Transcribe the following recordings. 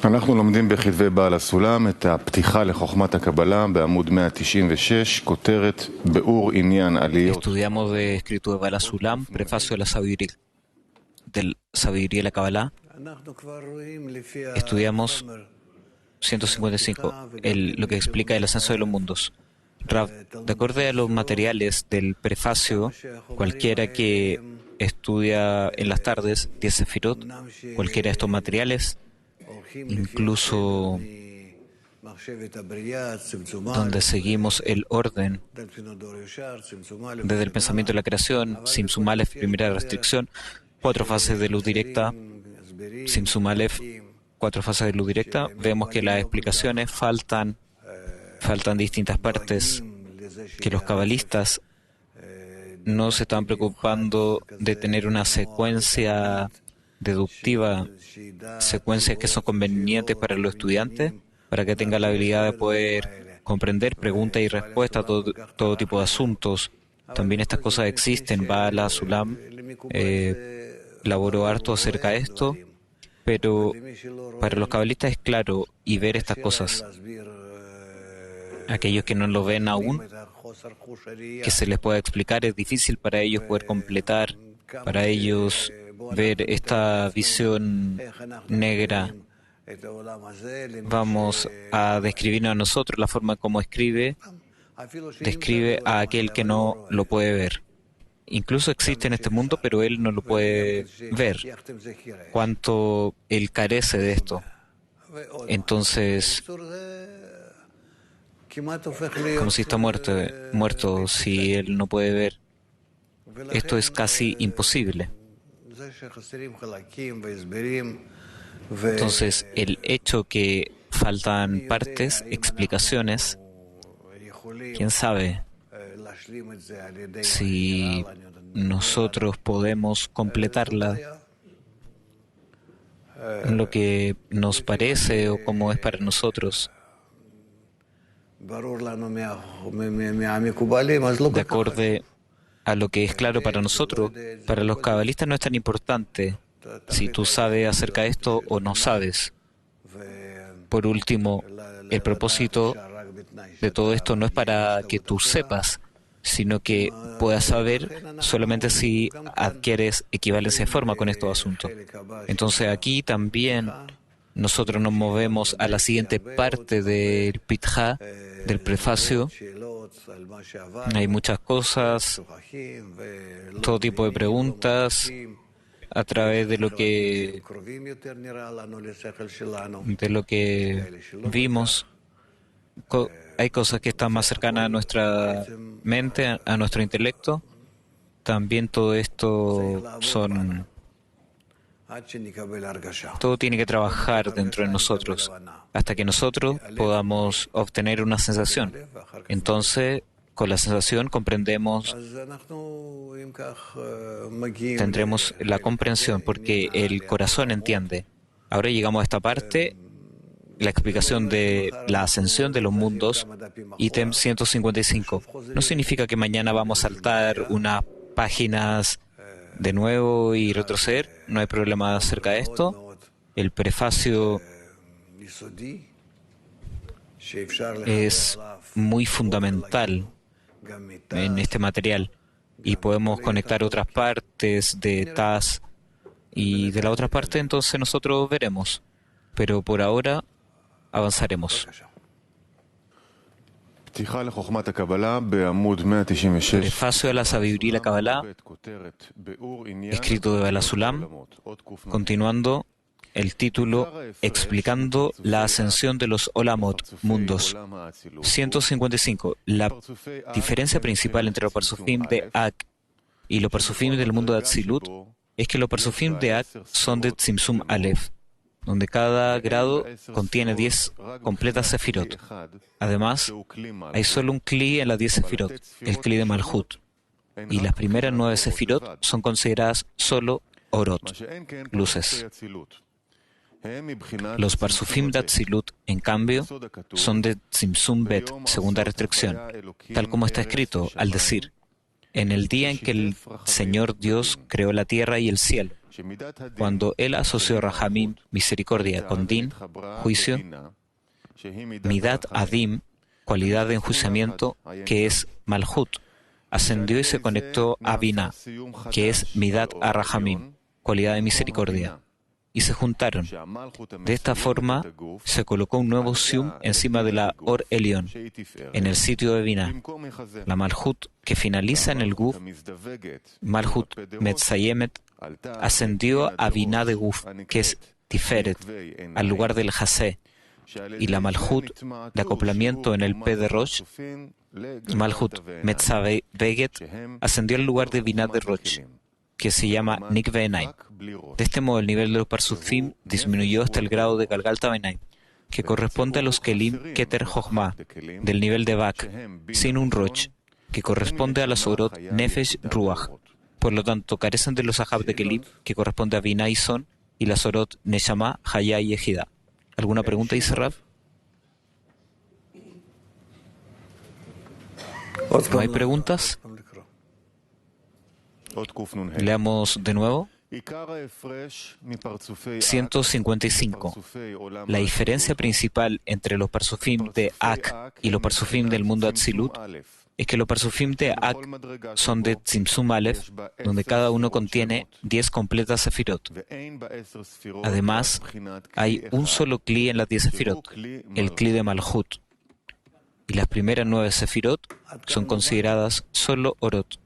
אנחנו לומדים בכתבי בעל הסולם את הפתיחה לחוכמת הקבלה בעמוד 196, כותרת ביאור עניין עליות. Estudiamos de escrito de Bala Sulam, prefacio de la sabiduría de la Kabbalah. Estudiamos 155, lo que explica el ascenso de los mundos. Rav, de acuerdo a los materiales del prefacio, cualquiera que estudia en las tardes 10 sefirot, cualquiera de estos materiales, incluso donde seguimos el orden desde el pensamiento de la creación, Simsum Aleph, primera restricción, 4 fases de luz directa, Simsum Aleph, 4 fases de luz directa, vemos que las explicaciones faltan distintas partes, que los cabalistas no se están preocupando de tener una secuencia deductiva, secuencias que son convenientes para los estudiantes, para que tenga la habilidad de poder comprender preguntas y respuestas a todo tipo de asuntos. También estas cosas existen. Bala Sulam elaboró harto acerca de esto, pero para los cabalistas es claro y ver estas cosas. Aquellos que no lo ven aún, que se les pueda explicar, es difícil para ellos poder completar, para ellos ver esta visión negra. Vamos a describirnos a nosotros la forma como describe a aquel que no lo puede ver. Incluso existe en este mundo, pero él no lo puede ver. Cuánto él carece de esto. Entonces, como si está muerto, si él no puede ver. Esto es casi imposible. Entonces, el hecho que faltan partes, explicaciones, quién sabe si nosotros podemos completarla en lo que nos parece o como es para nosotros. De acuerdo a lo que es claro para nosotros, para los cabalistas no es tan importante si tú sabes acerca de esto o no sabes. Por último, el propósito de todo esto no es para que tú sepas, sino que puedas saber solamente si adquieres equivalencia de forma con estos asuntos. Entonces aquí también nosotros nos movemos a la siguiente parte del Pitja, del prefacio. Hay muchas cosas, todo tipo de preguntas a través de lo que vimos. Hay cosas que están más cercanas a nuestra mente, a nuestro intelecto. También todo esto todo tiene que trabajar dentro de nosotros hasta que nosotros podamos obtener una sensación. Entonces, con la sensación comprendemos, tendremos la comprensión porque el corazón entiende. Ahora llegamos a esta parte, la explicación de la ascensión de los mundos, ítem 155. No significa que mañana vamos a saltar unas páginas de nuevo y retroceder, no hay problema acerca de esto. El prefacio es muy fundamental en este material y podemos conectar otras partes de TAS y de la otra parte, entonces nosotros veremos, pero por ahora avanzaremos. Prefacio a la sabiduría y la Kabbalah, escrito de Bala Sulam, continuando el título explicando la ascensión de los Olamot, mundos. 155. La diferencia principal entre los Parsufim de Ak y los Parsufim del mundo de Atzilut es que los Parsufim de Ak son de Tzimtzum Aleph, donde cada grado contiene 10 completas sefirot. Además, hay solo un kli en las 10 sefirot, el kli de Malhut, y las primeras 9 sefirot son consideradas solo orot, luces. Los Parsufim de Atzilut, en cambio, son de Tzimtzum Bet, segunda restricción, tal como está escrito al decir: en el día en que el Señor Dios creó la tierra y el cielo, Cuando él asoció Rahamim, misericordia, con Din, juicio, Midat Adim, cualidad de enjuiciamiento, que es Malhut, ascendió y se conectó a Binah, que es Midat Rahamim, cualidad de misericordia, y se juntaron. De esta forma, se colocó un nuevo Sium encima de la Or Elión, en el sitio de Binah. La Malhut, que finaliza en el Guf, Malhut Metzayemet, ascendió a Binah de Guf, que es Tiferet, al lugar del Hasé, y la Malhut de acoplamiento en el P de Rosh, Malhut Metzaveget, ascendió al lugar de Binah de Rosh, que se llama Nikve Enaim. De este modo, el nivel de los Parsufim disminuyó hasta el grado de Galgalta Enaim, que corresponde a los Kelim Keter Jochma, del nivel de Bak, sin un Rosh, que corresponde a las Orot Nefesh Ruach. Por lo tanto, carecen de los Ahab de Kelim, que corresponde a Binah y Son, y las Orot Neshama, Hayá y Ejida. ¿Alguna pregunta, dice Rav? ¿No hay preguntas? Leamos de nuevo. 155. La diferencia principal entre los Parsufim de Ak y los Parsufim del mundo Atzilut es que los Parsufim de Ak son de Tzimtzum Aleph, donde cada uno contiene 10 completas Sefirot. Además, hay un solo Kli en las 10 Sefirot, el Kli de Malhut. Y las primeras 9 Sefirot son consideradas solo Orot.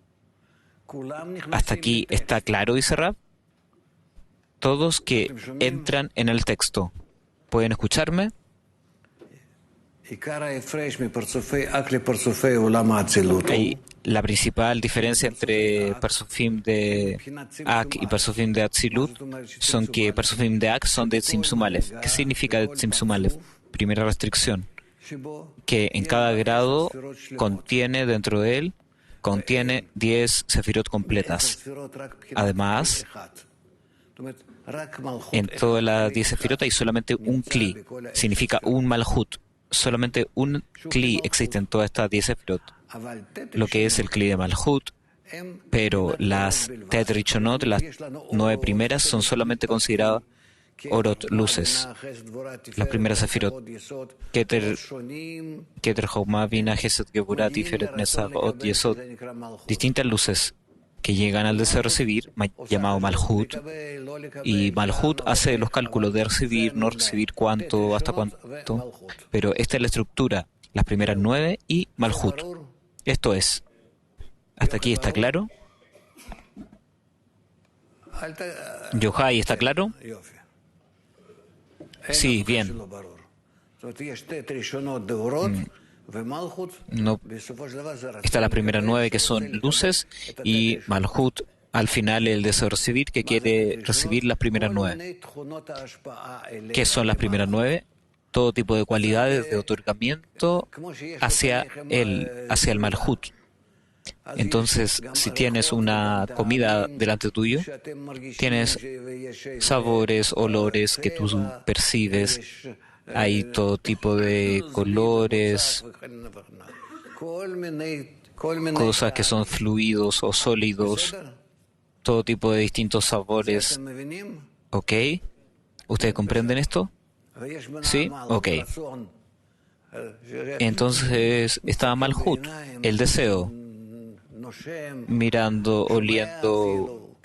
¿Hasta aquí está claro, dice Rab? Todos que entran en el texto, ¿pueden escucharme? La principal diferencia entre Parsufim de Ak y Parsufim de Atzilut son que Parsufim de Ak son de Tzimtzum Aleph. ¿Qué significa de Tzimtzum Aleph? Primera restricción, que en cada grado contiene dentro de él 10 sefirot completas. Además, en todas las 10 sefirot hay solamente un kli, significa un malhut. Solamente un kli existe en todas estas 10 sefirot, lo que es el kli de malhut, pero las tet richonot, las 9 primeras, son solamente consideradas orot, luces. Las primeras sefirot, Keter Jochma, Binah, Gesed, Geburah, Tiferet, Netzach, Od, Yesod, distintas luces que llegan al deseo de recibir, llamado Malhut, y Malhut hace los cálculos de recibir, no recibir, cuánto, hasta cuánto, pero esta es la estructura, las primeras 9 y Malhut. Esto es. ¿Hasta aquí está claro? Yohai, ¿está claro? Sí, bien. No, está la primera 9 que son luces y Malhut al final el deseo de recibir que quiere recibir las primeras 9. ¿Qué son las primeras 9? Todo tipo de cualidades de otorgamiento hacia el Malhut. Entonces, si tienes una comida delante tuyo, tienes sabores, olores que tú percibes, hay todo tipo de colores, cosas que son fluidos o sólidos, todo tipo de distintos sabores. ¿Ok? ¿Ustedes comprenden esto? ¿Sí? Ok. Entonces está Malhut, el deseo, mirando, oliendo,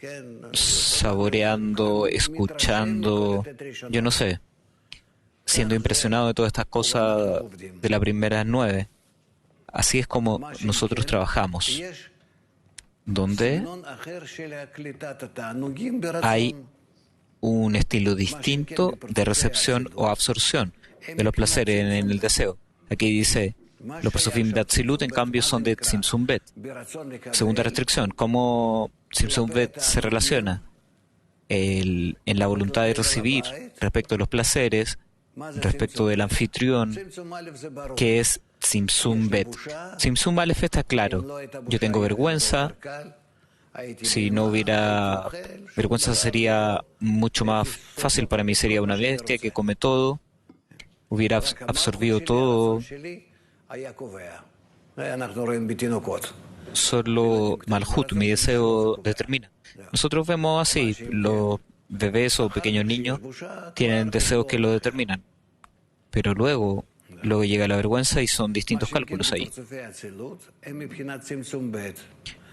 saboreando, escuchando, yo no sé, siendo impresionado de todas estas cosas de las primeras 9. Así es como nosotros trabajamos, donde hay un estilo distinto de recepción o absorción de los placeres en el deseo. Aquí dice, los Parsufim de Atzilut, en cambio, son de Tzimtzum Bet. Segunda restricción, ¿cómo Tzimtzum Bet se relaciona? En la voluntad de recibir respecto a los placeres, respecto del anfitrión, que es Tzimtzum Bet. Tzimtzum Aleph está claro. Yo tengo vergüenza. Si no hubiera vergüenza sería mucho más fácil para mí. Sería una bestia que come todo. Hubiera absorbido todo. solo Malhut, mi deseo, determina. Nosotros vemos así, los bebés o pequeños niños tienen deseos que lo determinan, pero luego llega la vergüenza y son distintos cálculos ahí.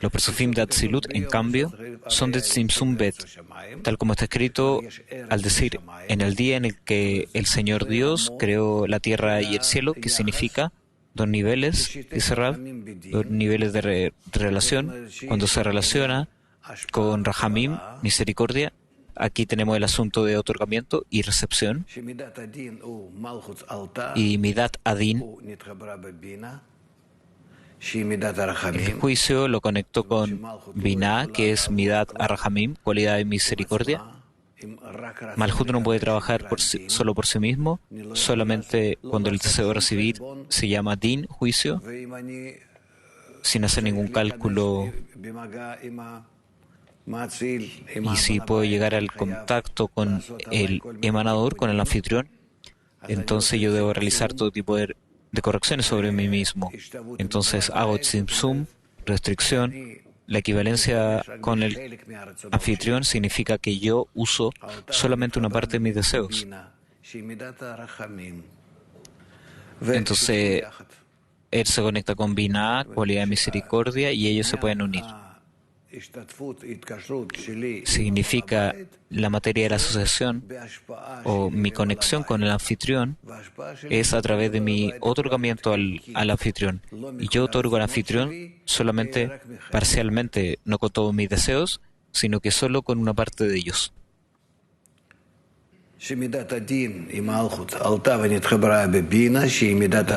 Los Persufim de Atzilut, en cambio, son de Tzimtzum Bet, tal como está escrito al decir, en el día en el que el Señor Dios creó la tierra y el cielo, que significa dos niveles, dice Rab, dos niveles de relación. Cuando se relaciona con Rahamim, misericordia, aquí tenemos el asunto de otorgamiento y recepción. Y Midat Adin, el juicio, lo conectó con Binah, que es Midat Arahamim, cualidad de misericordia. Malhut no puede trabajar solo por sí mismo, solamente cuando el deseo de recibir se llama Din, juicio, sin hacer ningún cálculo. Y si puedo llegar al contacto con el emanador, con el anfitrión, entonces yo debo realizar todo tipo de correcciones sobre mí mismo. Entonces hago tzimtzum, restricción. La equivalencia con el anfitrión significa que yo uso solamente una parte de mis deseos. Entonces él se conecta con Binah, cualidad de misericordia, y ellos se pueden unir. Significa la materia de la asociación o mi conexión con el anfitrión es a través de mi otorgamiento al anfitrión. Y yo otorgo al anfitrión solamente parcialmente, no con todos mis deseos, sino que solo con una parte de ellos. La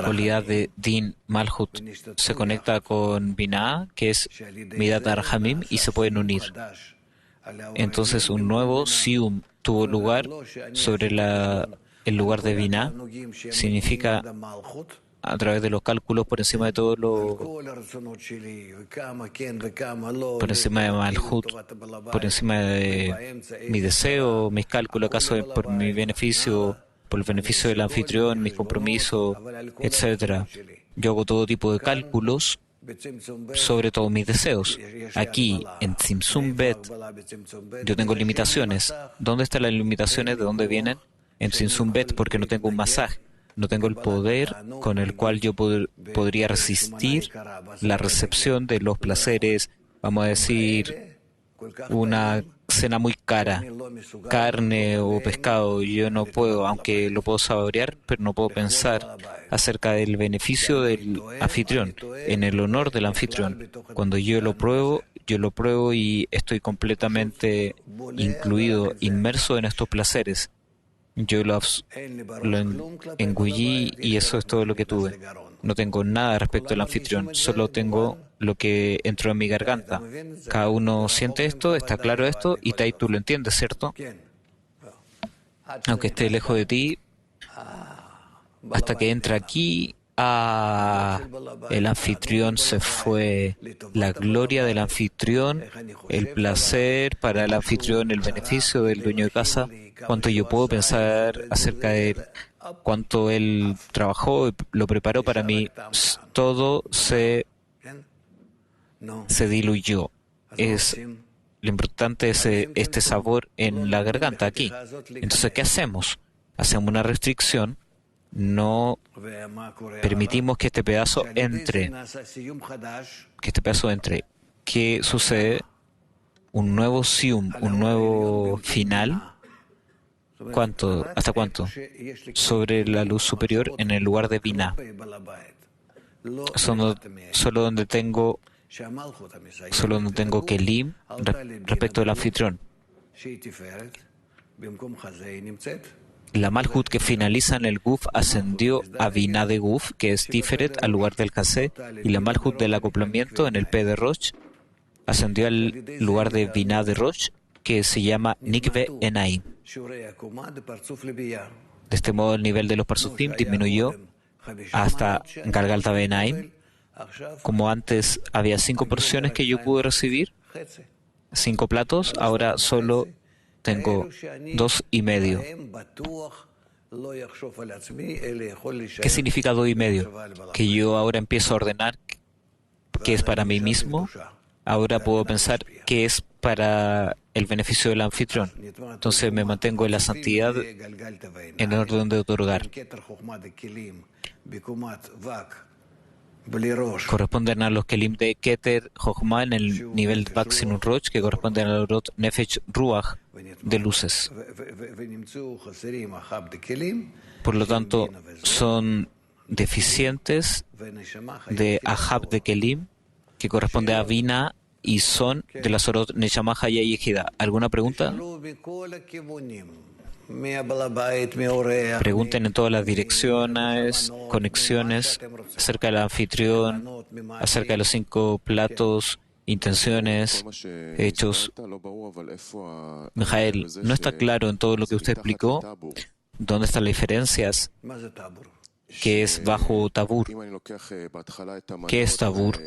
cualidad de Din Malhut se conecta con Binah, que es Midat Arhamim, y se pueden unir. Entonces un nuevo Sium tuvo lugar sobre el lugar de Binah. Significa a través de los cálculos por encima de todo por encima de Malhut, por encima de mi deseo, mis cálculos, acaso por mi beneficio, por el beneficio del anfitrión, mis compromisos, etc. Yo hago todo tipo de cálculos sobre todos mis deseos. Aquí, en Tzimtzum Bet, yo tengo limitaciones. ¿Dónde están las limitaciones? ¿De dónde vienen? En Tzimtzum Bet, porque no tengo un masaje. No tengo el poder con el cual yo podría resistir la recepción de los placeres, vamos a decir, una cena muy cara, carne o pescado. Yo no puedo, aunque lo puedo saborear, pero no puedo pensar acerca del beneficio del anfitrión, en el honor del anfitrión. Cuando yo lo pruebo y estoy completamente inmerso en estos placeres. Yo lo engullí y eso es todo lo que tuve. No tengo nada respecto al anfitrión, solo tengo lo que entró en mi garganta. Cada uno siente esto, está claro esto, y tú lo entiendes, ¿cierto? Aunque esté lejos de ti, hasta que entra aquí, el anfitrión se fue. La gloria del anfitrión, el placer para el anfitrión, el beneficio del dueño de casa. Cuánto yo puedo pensar acerca de él, cuánto él trabajó, lo preparó para mí. Todo se diluyó. Lo importante es este sabor en la garganta aquí. Entonces, ¿qué hacemos? Hacemos una restricción. No permitimos que este pedazo entre. ¿Qué sucede? Un nuevo sium, un nuevo final. ¿Hasta cuánto? Sobre la luz superior en el lugar de Binah. Solo donde tengo Kelim respecto al anfitrión. La Malhut que finaliza en el Guf ascendió a Binah de Guf, que es Tiferet, al lugar del Kasé, y la Malhut del acoplamiento en el P de Rosh ascendió al lugar de Binah de Rosh, que se llama Nikve Enaim. De este modo, el nivel de los Parsufim disminuyó hasta Galgalta Benaim. Como antes había 5 porciones que yo pude recibir, 5 platos, ahora solo tengo 2,5. ¿Qué significa 2,5? Que yo ahora empiezo a ordenar qué es para mí mismo, ahora puedo pensar qué es para el beneficio del anfitrión. Entonces me mantengo en la santidad en orden de otorgar. Corresponden a los Kelim de Keter Jochma en el nivel de Vak Sinun Roch, que corresponden al Orot Nefesh Ruach de luces. Por lo tanto, son deficientes de Ahab de Kelim, que corresponde a Bina, y son de las Orot Neshama Haya y Ejida. ¿Alguna pregunta? Pregunten en todas las direcciones, conexiones, acerca del anfitrión, acerca de los 5 platos, intenciones, hechos. Mijael, no está claro en todo lo que usted explicó dónde están las diferencias, qué es bajo Tabur. ¿Qué es Tabur?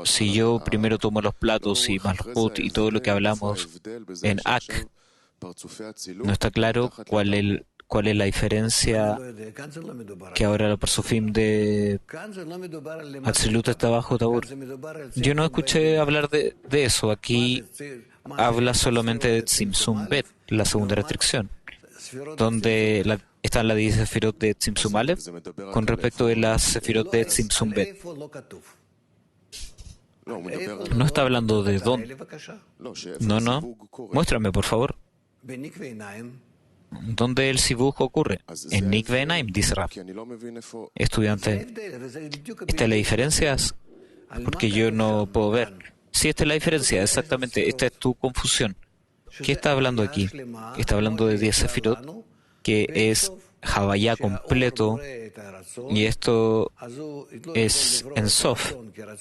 Si yo primero tomo los platos y Malhut y todo lo que hablamos en Ak, no está claro cuál es la diferencia que ahora el Parsufim de Atzilut está bajo Tabur. Yo no escuché hablar de eso. Aquí habla solamente de Tzimtzum Bet, la segunda restricción, donde están las 10 sefirot de Tzimtzum Aleph con respecto de las sefirot de Tzimtzum Bet. No está hablando de dónde. No. Muéstrame, por favor. ¿Dónde el sibuj ocurre? En Nikve Enaim, dice Rab. Estudiante, ¿esta es la diferencia? Porque yo no puedo ver. Sí, esta es la diferencia, exactamente. Esta es tu confusión. ¿Qué está hablando aquí? Está hablando de 10 sefirot, que es Havaya completo, y esto es en Sof.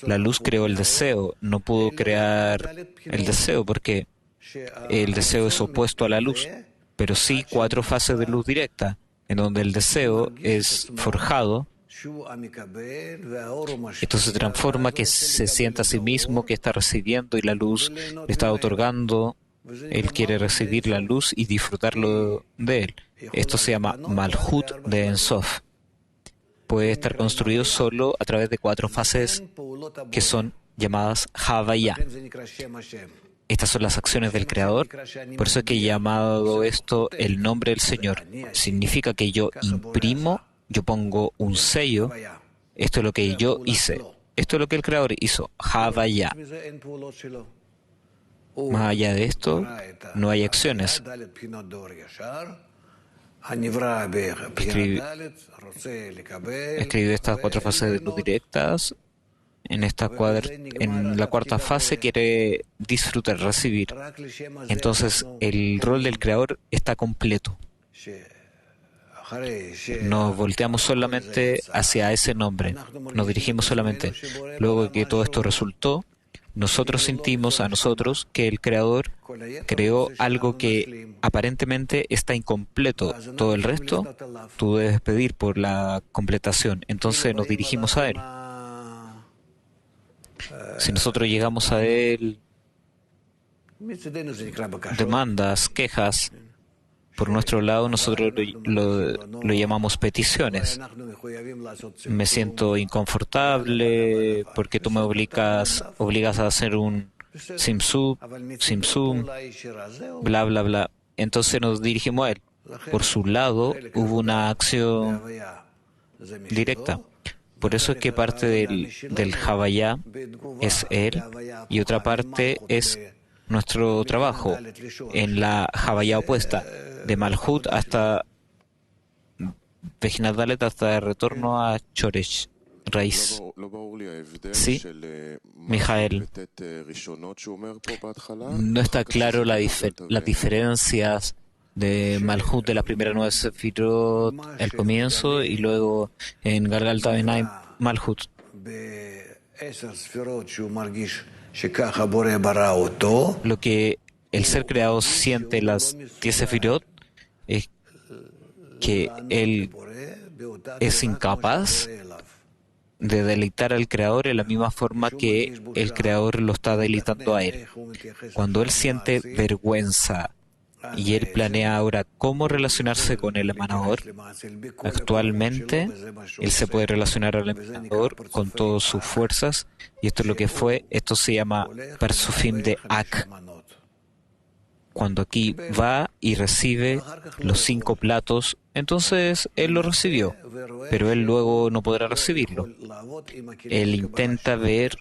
La luz creó el deseo, no pudo crear el deseo porque el deseo es opuesto a la luz, pero sí 4 fases de luz directa, en donde el deseo es forjado. Esto se transforma, que se sienta a sí mismo, que está recibiendo y la luz le está otorgando. Él quiere recibir la luz y disfrutarlo de él. Esto se llama Malhut de Ensof. Puede estar construido solo a través de 4 fases que son llamadas Havaya. Estas son las acciones del Creador. Por eso es que he llamado esto el nombre del Señor. Significa que yo imprimo, yo pongo un sello. Esto es lo que yo hice. Esto es lo que el Creador hizo. Havaya. Más allá de esto, no hay acciones. Escribió estas 4 fases de luz directas. En la 4ª fase quiere disfrutar, recibir. Entonces, el rol del Creador está completo. Nos volteamos solamente hacia ese nombre. Nos dirigimos solamente. Luego que todo esto resultó, nosotros sentimos a nosotros que el Creador creó algo que aparentemente está incompleto. Todo el resto, tú debes pedir por la completación. Entonces nos dirigimos a Él. Si nosotros llegamos a Él, demandas, quejas, por nuestro lado nosotros lo llamamos peticiones. Me siento inconfortable porque tú me obligas a hacer un simsum, bla, bla, bla. Entonces nos dirigimos a Él. Por su lado hubo una acción directa. Por eso es que parte del Havaya es Él y otra parte es nuestro trabajo en la Havaya opuesta, de Malhut hasta Vejinat Dalet, hasta el retorno a Choresh, raíz. Sí, Mijael, no está claro las diferencias de Malhut de las primeras 9 sefirot al comienzo y luego en Galgal Tabenai Malhut. Lo que el ser creado siente las 10 sefirot es que él es incapaz de deleitar al Creador en la misma forma que el Creador lo está deleitando a él. Cuando él siente vergüenza y él planea ahora cómo relacionarse con el emanador. Actualmente, él se puede relacionar al emanador con todas sus fuerzas, y esto es lo que fue, esto se llama Parsufim de Ak, cuando aquí va y recibe los 5 platos, entonces él lo recibió, pero él luego no podrá recibirlo. Él intenta ver,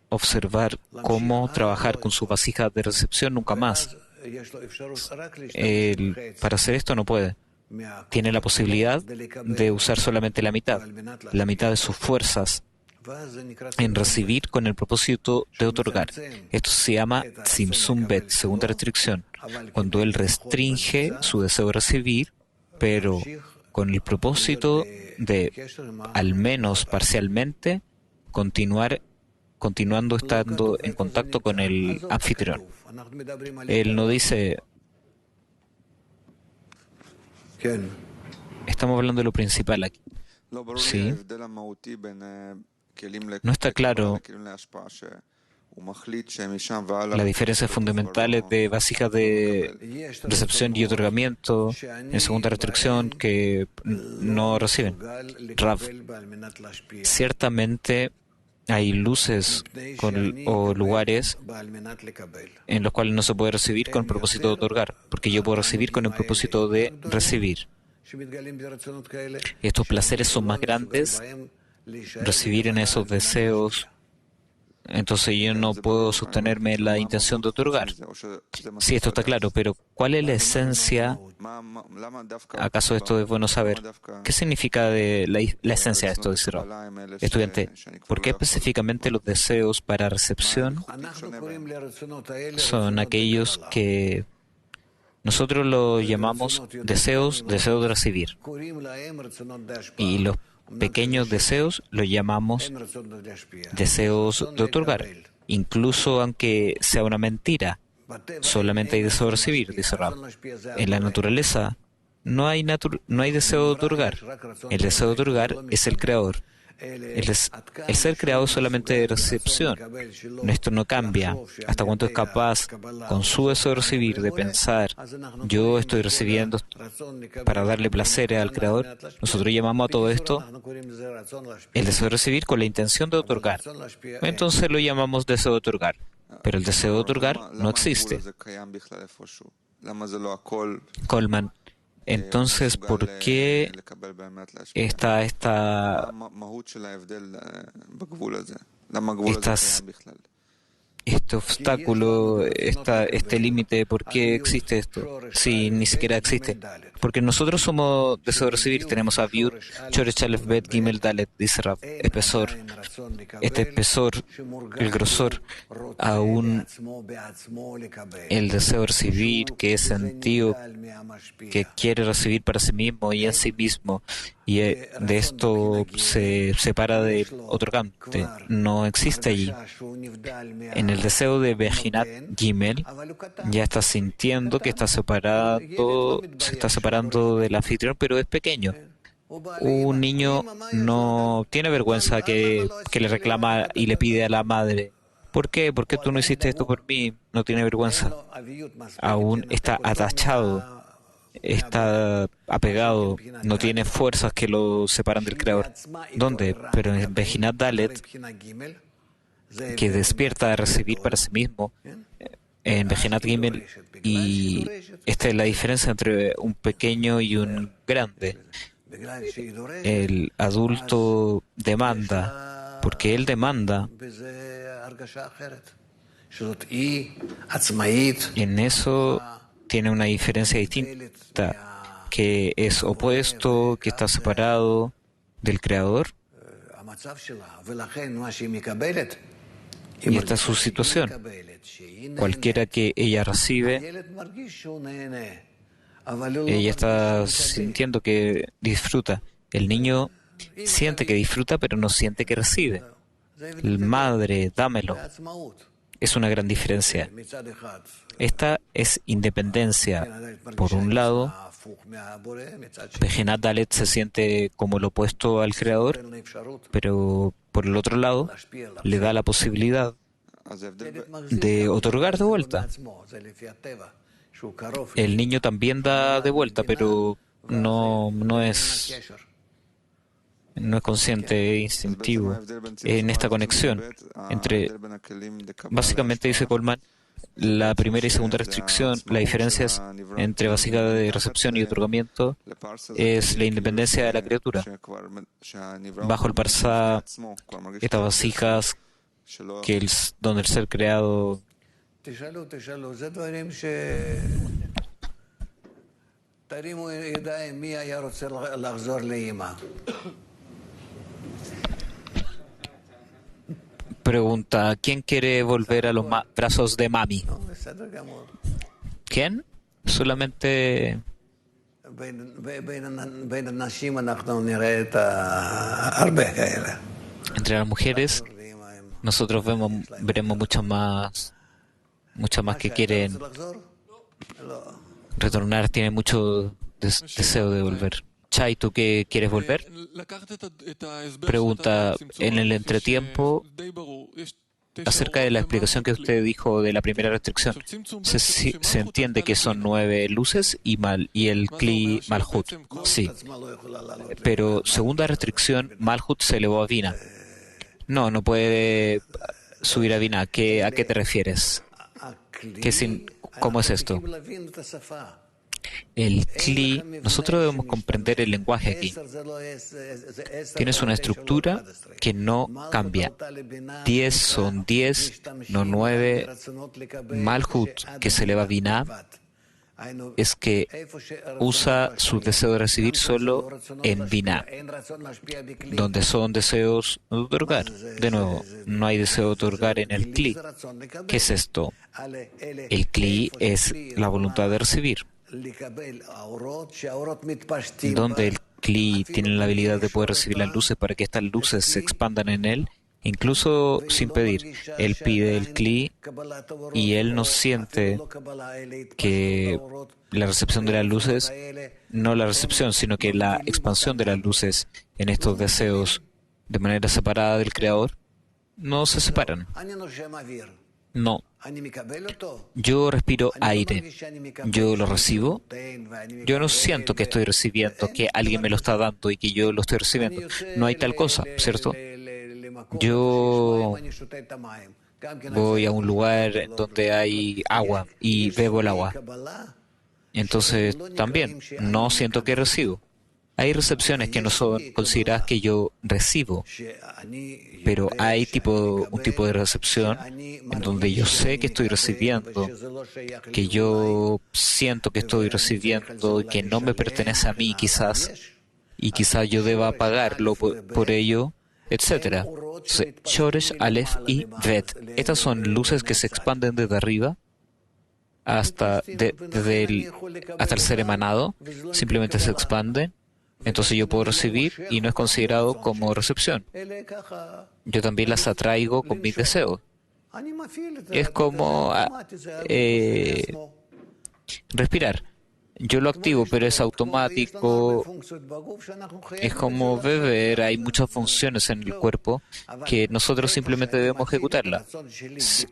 observar cómo trabajar con su vasija de recepción nunca más. Él, para hacer esto no puede. Tiene la posibilidad de usar solamente la mitad de sus fuerzas en recibir con el propósito de otorgar. Esto se llama Tzimtzum Bet, segunda restricción, cuando él restringe su deseo de recibir, pero con el propósito de, al menos parcialmente, continuando estando en contacto con el anfitrión. Él no dice, estamos hablando de lo principal aquí. Sí. No está claro las diferencias fundamentales de vasijas de recepción y otorgamiento en segunda restricción que no reciben. Rav, ciertamente hay luces o lugares en los cuales no se puede recibir con el propósito de otorgar, porque yo puedo recibir con el propósito de recibir. Estos placeres son más grandes, recibir en esos deseos, entonces yo no puedo sostenerme en la intención de otorgar. Sí, esto está claro, pero ¿cuál es la esencia? ¿Acaso esto es bueno saber? ¿Qué significa de la esencia de esto? Dice Rav. Estudiante, ¿por qué específicamente los deseos para recepción son aquellos que nosotros los llamamos deseos de recibir? Y los pequeños deseos los llamamos deseos de otorgar, incluso aunque sea una mentira. Solamente hay deseo de recibir, dice Rav. En la naturaleza no hay deseo de otorgar. El deseo de otorgar es el creador. El ser creado es solamente de recepción. Esto no cambia. Hasta cuánto es capaz, con su deseo de recibir, de pensar, yo estoy recibiendo para darle placer al creador. Nosotros llamamos a todo esto el deseo de recibir con la intención de otorgar. Entonces lo llamamos deseo de otorgar. Pero el deseo de otorgar no existe. Coleman, entonces, ¿por qué está este obstáculo, este límite? ¿Por qué existe esto? Si ni siquiera existe. Porque nosotros somos deseo de recibir. Tenemos a Biur, Choresh Aleph Bet Gimel Dalet, dice Rav, espesor. Este espesor, el grosor, aún el deseo de recibir, que es sentido, que quiere recibir para sí mismo y en sí mismo, y de esto se separa del otorgante. No existe allí. En el deseo de Bejinat Gimel, ya está sintiendo que se está separando del anfitrión, pero es pequeño. Un niño no tiene vergüenza que le reclama y le pide a la madre, ¿por qué? ¿Por qué tú no hiciste esto por mí? No tiene vergüenza. Aún está atachado, está apegado, no tiene fuerzas que lo separan del Creador. ¿Dónde? Pero en Bejinat Dalet, que despierta a recibir para sí mismo, en Bejinat Gimel, y esta es la diferencia entre un pequeño y un grande. El adulto demanda, porque él demanda. En eso tiene una diferencia distinta, que es opuesto, que está separado del Creador. Y esta es su situación. Cualquiera que ella recibe, ella está sintiendo que disfruta. El niño siente que disfruta, pero no siente que recibe. Madre, dámelo. Es una gran diferencia. Esta es independencia. Por un lado, Bejinat Dalet se siente como lo opuesto al Creador, pero por el otro lado, le da la posibilidad de otorgar de vuelta. El niño también da de vuelta, pero no es consciente, instintivo en esta conexión entre, básicamente dice Coleman, la primera y segunda restricción. La diferencia entre vasija de recepción y otorgamiento es la independencia de la criatura. Bajo el Parsá, estas vasijas donde el ser creado pregunta, ¿quién quiere volver a los brazos de mami? ¿Quién? Solamente entre las mujeres nosotros veremos muchas más que quieren retornar, tienen mucho deseo de volver. Chay, ¿tú qué quieres volver? Pregunta, en el entretiempo, acerca de la explicación que usted dijo de la primera restricción, se entiende que son 9 luces y el Kli Malhut. Sí. Pero segunda restricción, Malhut se elevó a Bina. No puede subir a Bina. ¿A qué te refieres? ¿Cómo es esto? El Kli, nosotros debemos comprender el lenguaje aquí. Tienes una estructura que no cambia. 10 son 10, no 9. Malhut, que se eleva a Binah, es que usa su deseo de recibir solo en Binah, donde son deseos de otorgar. De nuevo, no hay deseo de otorgar en el Kli. ¿Qué es esto? El Kli es la voluntad de recibir, donde el Kli tiene la habilidad de poder recibir las luces para que estas luces se expandan en él, incluso sin pedir. Él pide el Kli y él no siente que la recepción de las luces, no la recepción, sino que la expansión de las luces en estos deseos de manera separada del Creador, no se separan. No. Yo respiro aire. Yo lo recibo. Yo no siento que estoy recibiendo, que alguien me lo está dando y que yo lo estoy recibiendo. No hay tal cosa, ¿cierto? Yo voy a un lugar donde hay agua y bebo el agua. Entonces, también, no siento que recibo. Hay recepciones que no son consideradas que yo recibo, pero hay un tipo de recepción en donde yo sé que estoy recibiendo, que yo siento que estoy recibiendo y que no me pertenece a mí quizás, y quizás yo deba pagarlo por ello, etc. Shoresh, Aleph y Bet. Estas son luces que se expanden desde arriba hasta el ser emanado, simplemente se expanden. Entonces yo puedo recibir y no es considerado como recepción. Yo también las atraigo con mis deseos. Es como respirar. Yo lo activo, pero es automático. Es como beber. Hay muchas funciones en el cuerpo que nosotros simplemente debemos ejecutarlas.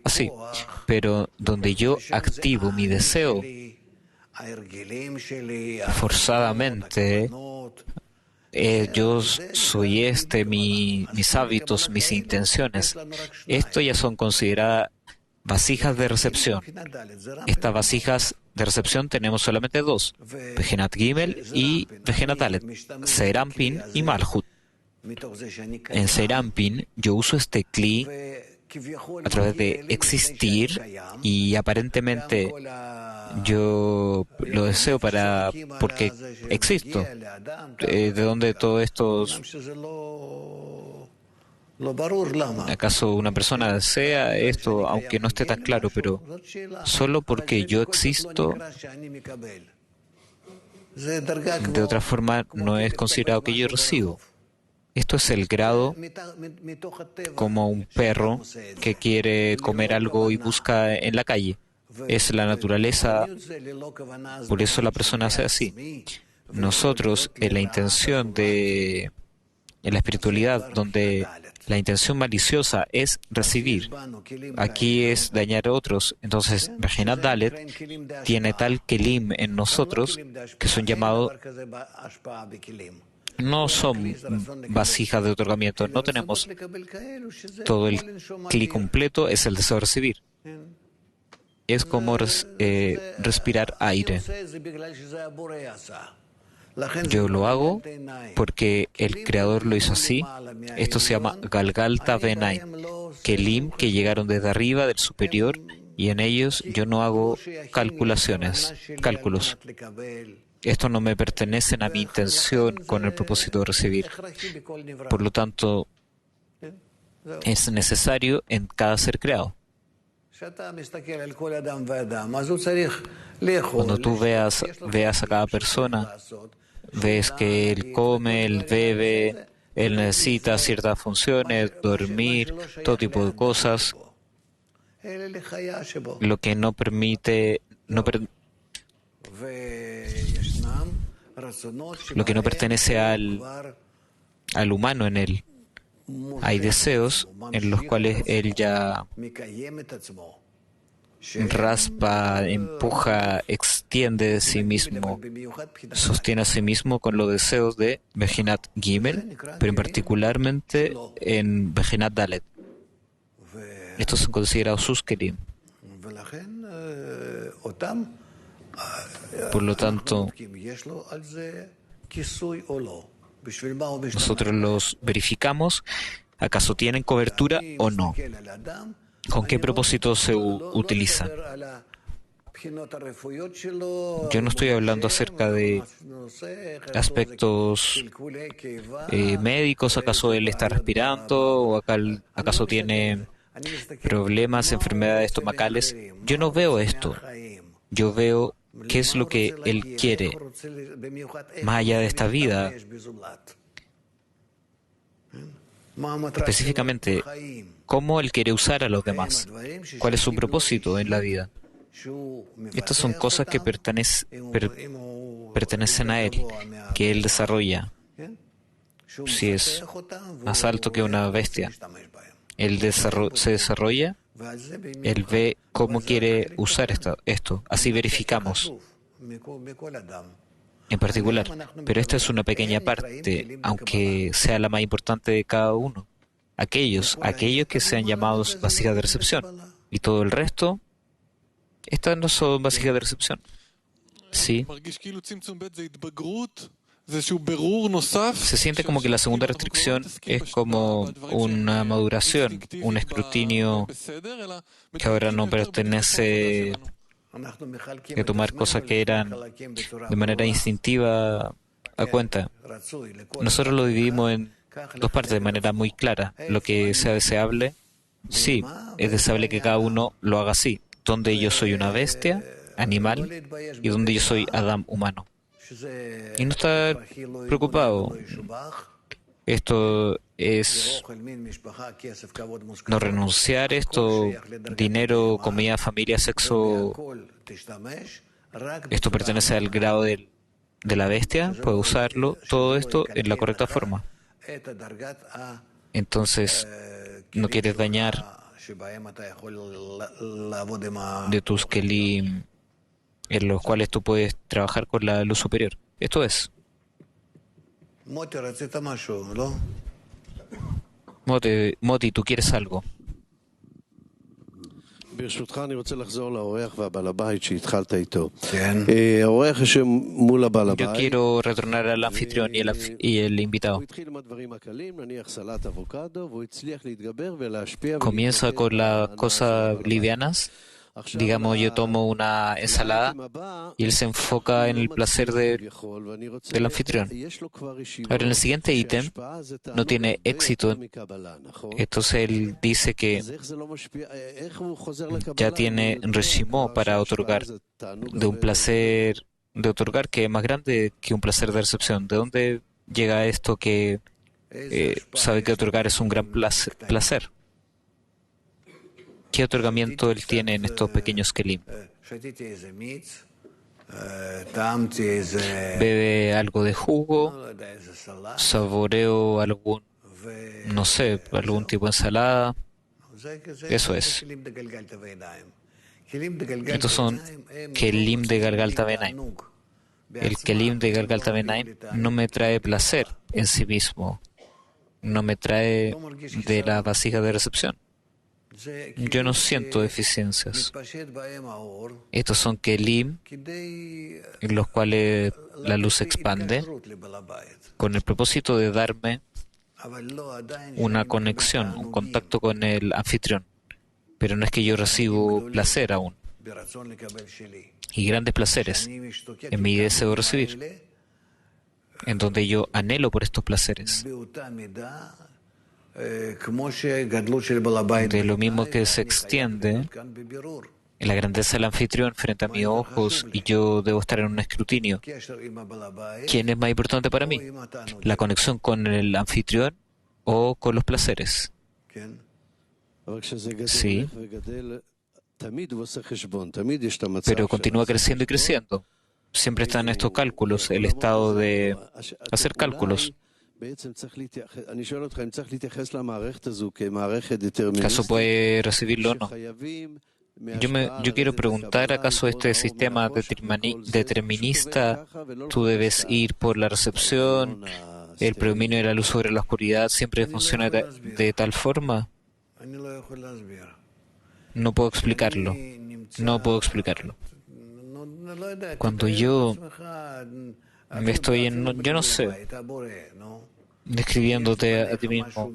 Así. Pero donde yo activo mi deseo forzadamente, yo soy mis hábitos, mis intenciones. Esto ya son consideradas vasijas de recepción. Estas vasijas de recepción tenemos solamente 2, Vejenat Gimel y Vejenat Dalet, Serampin y Malhut. En Serampin yo uso este Kli a través de existir y aparentemente yo lo deseo porque existo. ¿De dónde todo esto? ¿Acaso una persona desea esto, aunque no esté tan claro, pero solo porque yo existo? De otra forma, no es considerado que yo recibo. Esto es el grado como un perro que quiere comer algo y busca en la calle. Es la naturaleza, por eso la persona hace así. Nosotros, en la intención en la espiritualidad, donde La intención maliciosa es recibir. Aquí es dañar a otros. Entonces, Bejinat Dalet tiene tal kelim en nosotros que son llamados, no son vasijas de otorgamiento. No tenemos todo el kli completo, es el deseo de recibir. Es como respirar aire. Yo lo hago porque el Creador lo hizo así. Esto se llama Galgalta Benai, kelim que llegaron desde arriba del superior, y en ellos yo no hago cálculos. Esto no me pertenece a mi intención con el propósito de recibir. Por lo tanto, es necesario en cada ser creado. Cuando tú veas a cada persona, ves que él come, él bebe, él necesita ciertas funciones, dormir, todo tipo de cosas, lo que no permite, lo que no pertenece al humano en él. Hay deseos en los cuales él ya raspa, empuja, extiende de sí mismo, sostiene a sí mismo con los deseos de Bejinat Gimel, pero particularmente en Bejinat Dalet. Estos son considerados sus kelim. Por lo tanto, nosotros los verificamos, ¿acaso tienen cobertura o no? ¿Con qué propósito se utilizan? Yo no estoy hablando acerca de aspectos médicos, ¿acaso él está respirando? ¿O acaso tiene problemas, enfermedades estomacales? Yo no veo esto. Yo veo qué es lo que él quiere más allá de esta vida. Específicamente, cómo él quiere usar a los demás. ¿Cuál es su propósito en la vida? Estas son cosas que pertenecen a él, que él desarrolla. Si es más alto que una bestia, él se desarrolla, él ve cómo quiere usar esto. Así verificamos en particular. Pero esta es una pequeña parte, aunque sea la más importante de cada uno. Aquellos que sean llamados vasijas de recepción. Y todo el resto, estas no son vasijas de recepción. Sí. Se siente como que la segunda restricción es como una maduración, un escrutinio que ahora no pertenece a tomar cosas que eran de manera instintiva a cuenta. Nosotros lo dividimos en dos partes de manera muy clara. Lo que sea deseable, sí, es deseable que cada uno lo haga así. Donde yo soy una bestia, animal, y donde yo soy Adam, humano. Y no estar preocupado. Esto es no renunciar, esto, dinero, comida, familia, sexo, esto pertenece al grado de la bestia, puede usarlo, todo esto en la correcta forma. Entonces, no quieres dañar de tus kelim en los cuales tú puedes trabajar con la luz superior. Esto es. Moti, ¿tú quieres algo? Yo quiero retornar al anfitrión y el invitado. Comienza con las cosas livianas. Digamos, yo tomo una ensalada y él se enfoca en el placer del anfitrión. Ahora, en el siguiente ítem, no tiene éxito. Entonces él dice que ya tiene reshimó para otorgar, de un placer de otorgar que es más grande que un placer de recepción. ¿De dónde llega esto que sabe que otorgar es un gran placer? ¿Qué otorgamiento él tiene en estos pequeños kelim? Bebe algo de jugo, saboreo algún no sé, algún tipo de ensalada. Eso es. Estos son kelim de Galgalta Benaim. El kelim de Galgalta Benaim no me trae placer en sí mismo, no me trae de la vasija de recepción. Yo no siento deficiencias. Estos son kelim en los cuales la luz se expande con el propósito de darme una conexión, un contacto con el anfitrión. Pero no es que yo recibo placer aún, y grandes placeres en mi deseo de recibir, en donde yo anhelo por estos placeres. De lo mismo que se extiende en la grandeza del anfitrión frente a mis ojos y yo debo estar en un escrutinio. ¿Quién es más importante para mí? ¿La conexión con el anfitrión o con los placeres? Sí, pero continúa creciendo y creciendo. Siempre están estos cálculos, el estado de hacer cálculos. ¿Acaso puede recibirlo o no? Yo quiero preguntar, ¿acaso este sistema determinista, tú debes ir por la recepción, el predominio de la luz sobre la oscuridad, siempre funciona de tal forma? No puedo explicarlo. No puedo explicarlo. Cuando yo me estoy yo no sé, describiéndote a ti mismo,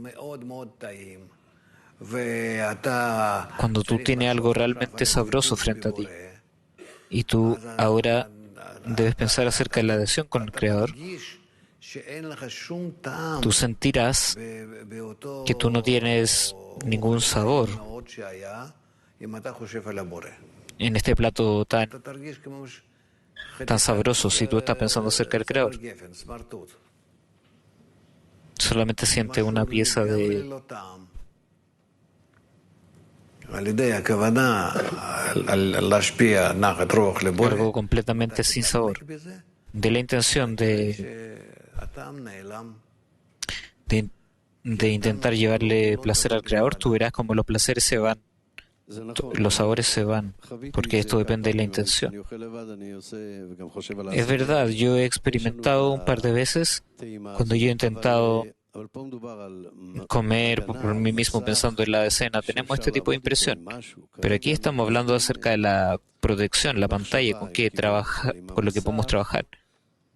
cuando tú tienes algo realmente sabroso frente a ti y tú ahora debes pensar acerca de la adhesión con el Creador, tú sentirás que tú no tienes ningún sabor en este plato tan sabroso si tú estás pensando acerca del Creador. Solmente siente una pieza de algo completamente sin sabor. De la intención de intentar llevarle placer al Creador, tú verás como los placeres se van, los sabores se van, porque esto depende de la intención. Es verdad, yo he experimentado un par de veces cuando yo he intentado comer por mí mismo pensando en la decena. Tenemos este tipo de impresión. Pero aquí estamos hablando acerca de la protección, la pantalla con lo que podemos trabajar.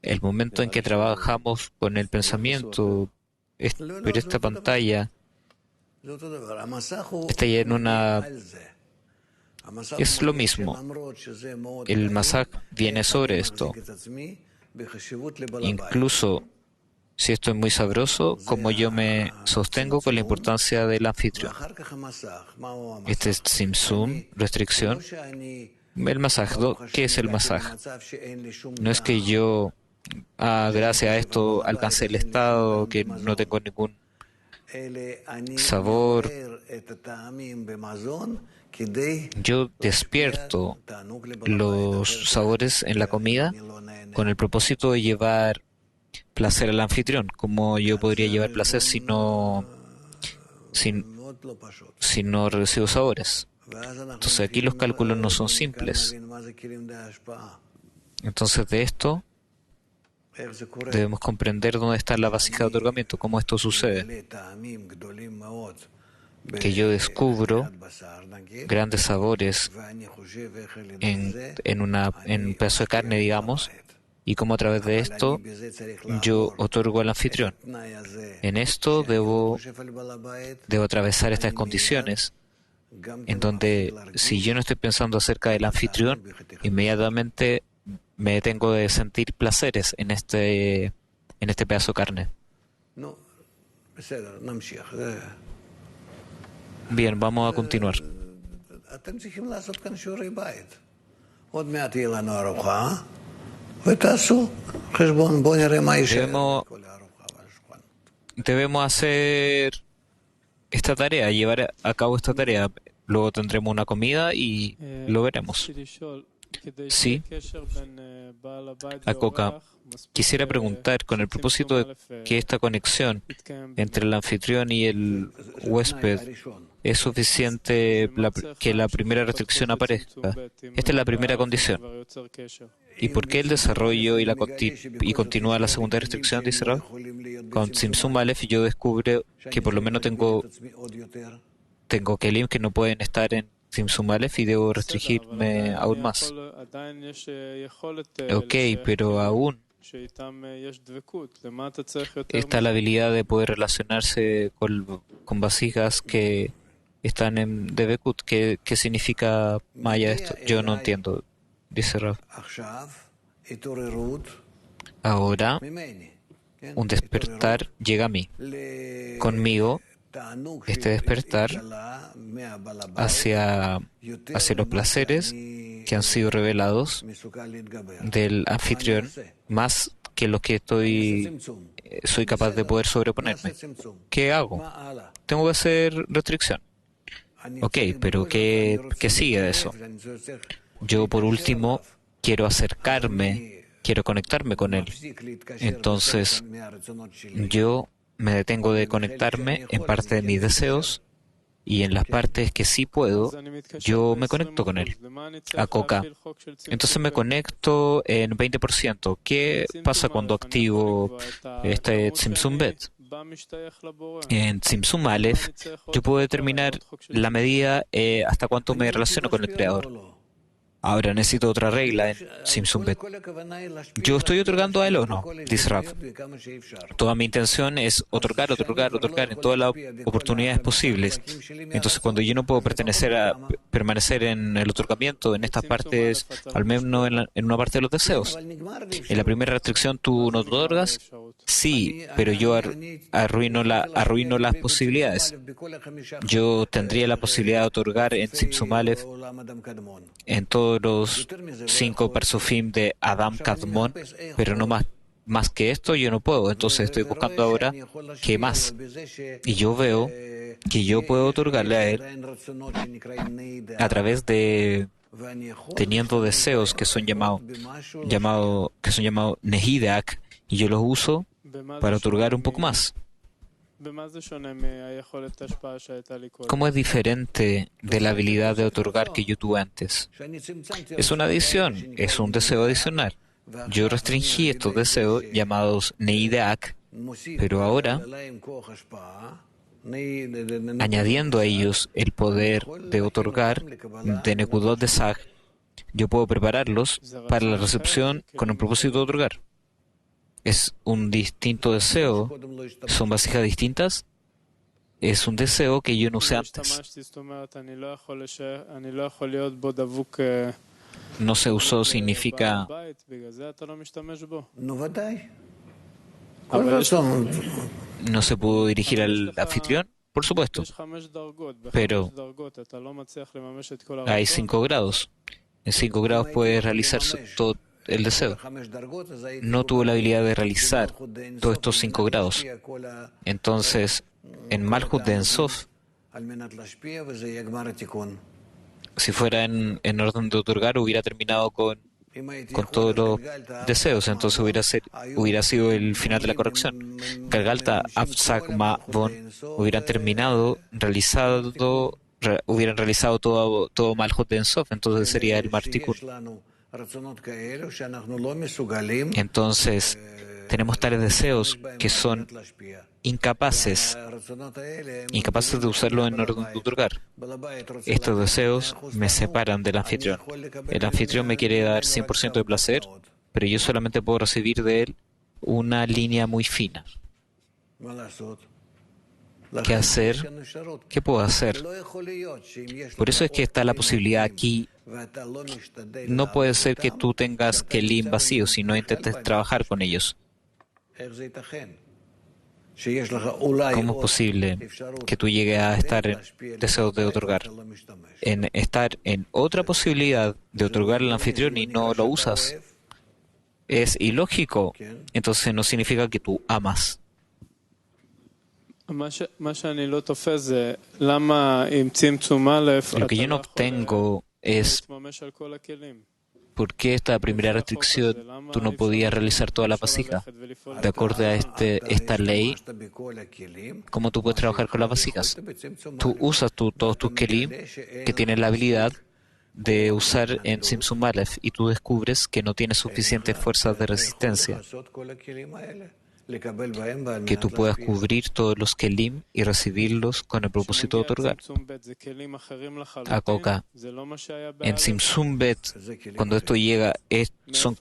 El momento en que trabajamos con el pensamiento, pero esta pantalla está ya en una... Es lo mismo. El masaj viene sobre esto. Incluso si esto es muy sabroso, como yo me sostengo con la importancia del anfitrión. Este es simsum, restricción. El masaj, ¿qué es el masaj? No es que yo, gracias a esto, alcancé el estado, que no tengo ningún sabor. Yo despierto los sabores en la comida con el propósito de llevar placer al anfitrión. ¿Cómo yo podría llevar placer si no recibo sabores? Entonces aquí los cálculos no son simples. Entonces de esto debemos comprender dónde está la vasija de otorgamiento, cómo esto sucede. Que yo descubro grandes sabores en un pedazo de carne, digamos, y cómo a través de esto yo otorgo al anfitrión. En esto debo atravesar estas condiciones en donde si yo no estoy pensando acerca del anfitrión, inmediatamente me detengo de sentir placeres en este pedazo de carne. Bien, vamos a continuar. Debemos hacer esta tarea, llevar a cabo esta tarea. Luego tendremos una comida y lo veremos. Sí, Akoka, quisiera preguntar, con el propósito de que esta conexión entre el anfitrión y el huésped es suficiente que la primera restricción aparezca. Esta es la primera condición. ¿Y por qué el desarrollo y continúa la segunda restricción, dice Rab? Con Tzimtzum Aleph yo descubro que por lo menos tengo kelim que no pueden estar en Tzimtzum Aleph y debo restringirme aún más. Ok, pero aún está la habilidad de poder relacionarse con vasijas que están en Debekut. ¿Qué significa más allá de esto? Yo no entiendo, dice Rab. Ahora, un despertar llega a mí. Conmigo, este despertar hacia los placeres que han sido revelados del anfitrión, más que los que soy capaz de poder sobreponerme. ¿Qué hago? Tengo que hacer restricción. Ok, pero ¿qué sigue de eso? Yo, por último, quiero conectarme con él. Entonces, yo me detengo de conectarme en parte de mis deseos y en las partes que sí puedo, yo me conecto con él. A Coca. Entonces me conecto en 20%. ¿Qué pasa cuando activo este Tzimtzum Bet? En Tzimtzum Aleph yo puedo determinar la medida hasta cuánto me relaciono con el Creador. Ahora necesito otra regla en Tzimtzum Bet. ¿Yo estoy otorgando a él o no? Dice Rav. Toda mi intención es otorgar en todas las oportunidades posibles. Entonces, cuando yo no puedo permanecer en el otorgamiento, en estas partes, al menos en una parte de los deseos. En la primera restricción, ¿tú no otorgas? Sí, pero yo arruino las posibilidades. Yo tendría la posibilidad de otorgar en Tzimtzum Aleph en todos los 5 Parsufim de Adam Kadmon, pero no más que esto yo no puedo. Entonces estoy buscando ahora qué más. Y yo veo que yo puedo otorgarle a él a través de teniendo deseos que son llamados Nehidak, y yo los uso para otorgar un poco más. ¿Cómo es diferente de la habilidad de otorgar que yo tuve antes? Es una adición, es un deseo adicional. Yo restringí estos deseos llamados Neideak, pero ahora, añadiendo a ellos el poder de otorgar de Nekudot de Sag, yo puedo prepararlos para la recepción con el propósito de otorgar. ¿Es un distinto deseo? ¿Son vasijas distintas? Es un deseo que yo no usé antes. No se usó significa... ¿No se pudo dirigir al anfitrión? Por supuesto. Pero hay 5 grados. En 5 grados puedes realizar todo el deseo. No tuvo la habilidad de realizar todos estos 5 grados. Entonces, en Malhut de Ensof, si fuera en orden de otorgar, hubiera terminado con todos los deseos, entonces hubiera sido el final de la corrección. Galgalta, Abzak, Von hubieran realizado todo Malhut de Ensof, entonces sería el Martikun. Entonces, tenemos tales deseos que son incapaces de usarlo en orden de otorgar. Estos deseos me separan del anfitrión. El anfitrión me quiere dar 100% de placer, pero yo solamente puedo recibir de él una línea muy fina. ¿Qué hacer? ¿Qué puedo hacer? Por eso es que está la posibilidad aquí. No puede ser que tú tengas kelim vacíos si no intentes trabajar con ellos. ¿Cómo es posible que tú llegues a estar en deseos de otorgar? En estar en otra posibilidad de otorgar al anfitrión y no lo usas. Es ilógico. Entonces no significa que tú amas. Lo que yo no obtengo es ¿Por qué esta primera restricción tú no podías realizar toda la vasija? De acuerdo a esta ley, ¿cómo tú puedes trabajar con las vasijas? Tú usas todos tus kelim que tienen la habilidad de usar en Simsum Aleph y tú descubres que no tienes suficientes fuerzas de resistencia, que tú puedas cubrir todos los kelim y recibirlos con el propósito de otorgar. Akoka, en Simsum Bet, cuando esto llega, son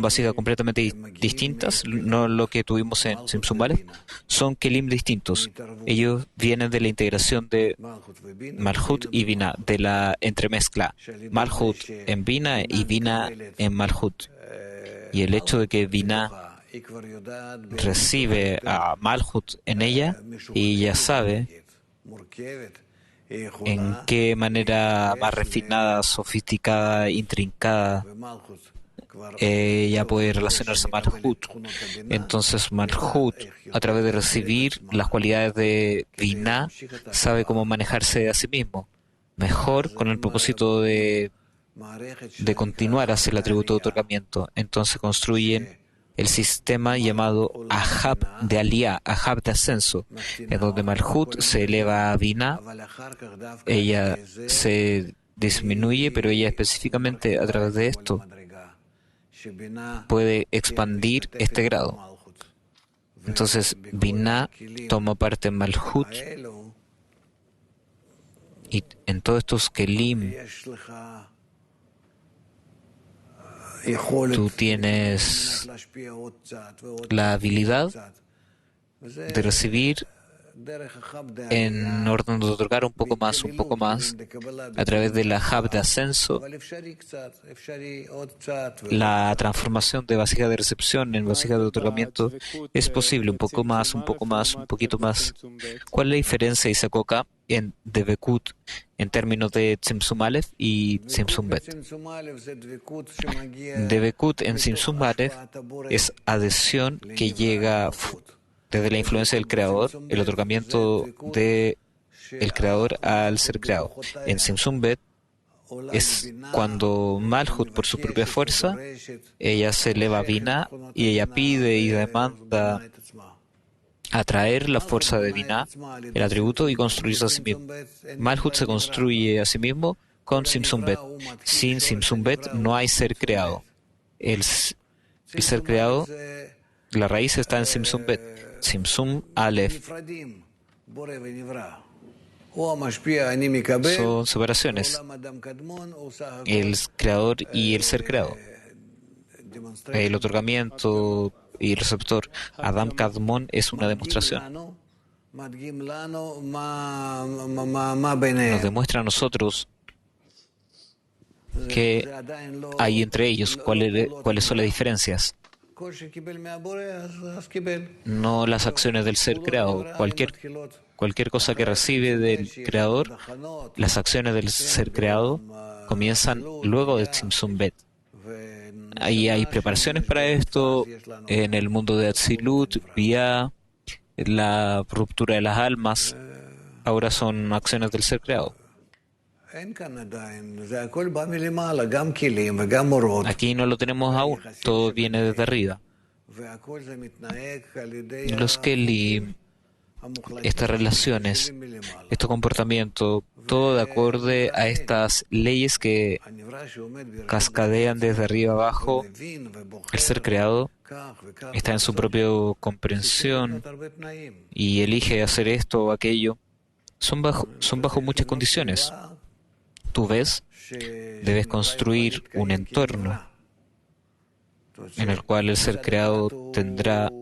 vasijas completamente distintas, no lo que tuvimos en Simsum Aleph, son kelim distintos. Ellos vienen de la integración de Malhut y Binah, de la entremezcla Malhut en Binah y Binah en Malhut. Y el hecho de que Binah recibe a Malhut en ella y ella sabe en qué manera más refinada, sofisticada, intrincada ella puede relacionarse a Malhut. Entonces Malhut, a través de recibir las cualidades de Binah, sabe cómo manejarse a sí mismo mejor con el propósito de continuar hacia el atributo de otorgamiento. Entonces construyen el sistema llamado Ahab de Aliyah, Ahab de ascenso, en donde Malhut se eleva a Binah, ella se disminuye, pero ella específicamente a través de esto puede expandir este grado. Entonces Binah toma parte en Malhut y en todos estos kelim tú tienes la habilidad de recibir en orden de otorgar un poco más, a través de la hub de ascenso, la transformación de vasija de recepción en vasija de otorgamiento es posible, un poco más, un poquito más. ¿Cuál es la diferencia, Isakoka, en Debekut en términos de Tzimtzum Aleph y Tzimtzum Bet? Debekut en Tzimtzum Aleph es adhesión que llega desde la influencia del Creador, el otorgamiento del Creador al ser creado. En Tzimtzum Bet es cuando Malhut, por su propia fuerza, ella se eleva a Binah y ella pide y demanda atraer la fuerza de Binah, el atributo, y construirse a sí mismo. Malhut se construye a sí mismo con Tzimtzum Bet. Sin Tzimtzum Bet no hay ser creado. El ser creado, la raíz está en Tzimtzum Bet. Tzimtzum Aleph son separaciones, el creador y el ser creado, el otorgamiento y el receptor. Adam Kadmon es una demostración. Nos demuestra a nosotros qué hay entre ellos, cuáles son las diferencias. No las acciones del ser creado. Cualquier cosa que recibe del creador, las acciones del ser creado comienzan luego de Tzimtzum Bet. Ahí hay preparaciones para esto en el mundo de Atzilut, Bia, la ruptura de las almas. Ahora son acciones del ser creado. Aquí no lo tenemos aún, todo viene desde arriba. Los Kelim, estas relaciones, este comportamiento, todo de acuerdo a estas leyes que cascadean desde arriba abajo. El ser creado está en su propia comprensión y elige hacer esto o aquello. Son bajo muchas condiciones. Tú ves, debes construir un entorno en el cual el ser creado tendrá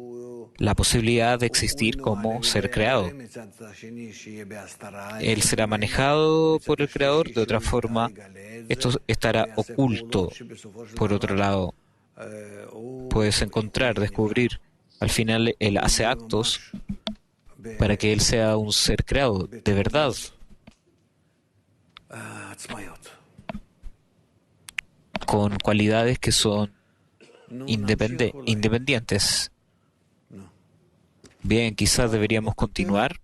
la posibilidad de existir como ser creado. Él será manejado por el creador, de otra forma, esto estará oculto. Por otro lado, puedes descubrir, al final él hace actos para que él sea un ser creado, de verdad. Con cualidades que son independientes. Bien, quizás deberíamos continuar.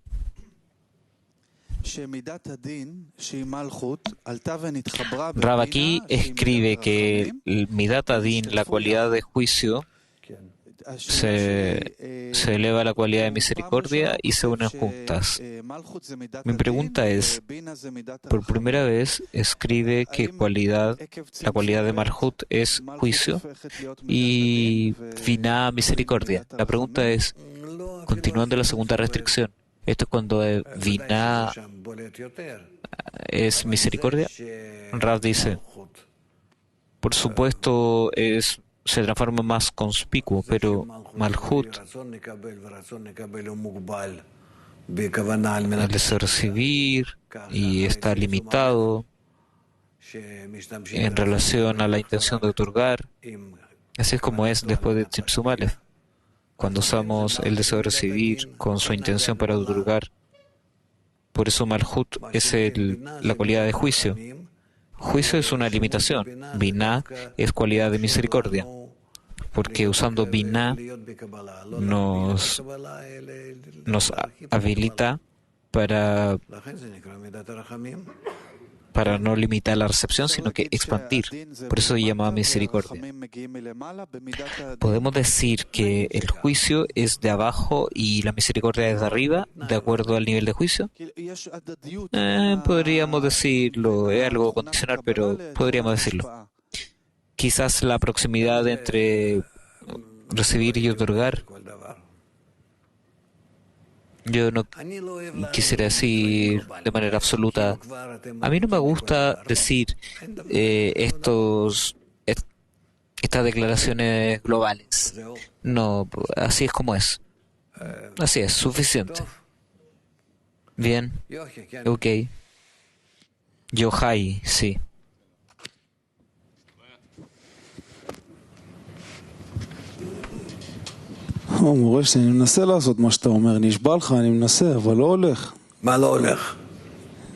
Rab aquí escribe que el Midat Adin, la cualidad de juicio, se eleva a la cualidad de misericordia y se unen juntas. Mi pregunta es, por primera vez escribe que la cualidad de Malhut es juicio y Binah misericordia. La pregunta es, continuando la segunda restricción, ¿esto es cuando Binah es misericordia? Rav dice, por supuesto se transforma más conspicuo, pero Malhut, el deseo de recibir y está limitado en relación a la intención de otorgar. Así es como es después de Tzimtzum Aleph. Cuando usamos el deseo de recibir con su intención para otorgar. Por eso Malhut es la cualidad de juicio. Juicio es una limitación. Binah es cualidad de misericordia. Porque usando Binah nos habilita para no limitar la recepción, sino que expandir. Por eso se llama misericordia. ¿Podemos decir que el juicio es de abajo y la misericordia es de arriba, de acuerdo al nivel de juicio? Podríamos decirlo, es algo condicional, pero podríamos decirlo. Quizás la proximidad entre recibir y otorgar. Yo no quisiera decir de manera absoluta. A mí no me gusta decir estas declaraciones globales. No, así es como es. Así es, suficiente. Bien, ok. Yohai, sí. מורה שאני מנסה לעשות מה שאתה אומר, נשבע לך, אני מנסה, אבל לא הולך. מה לא הולך?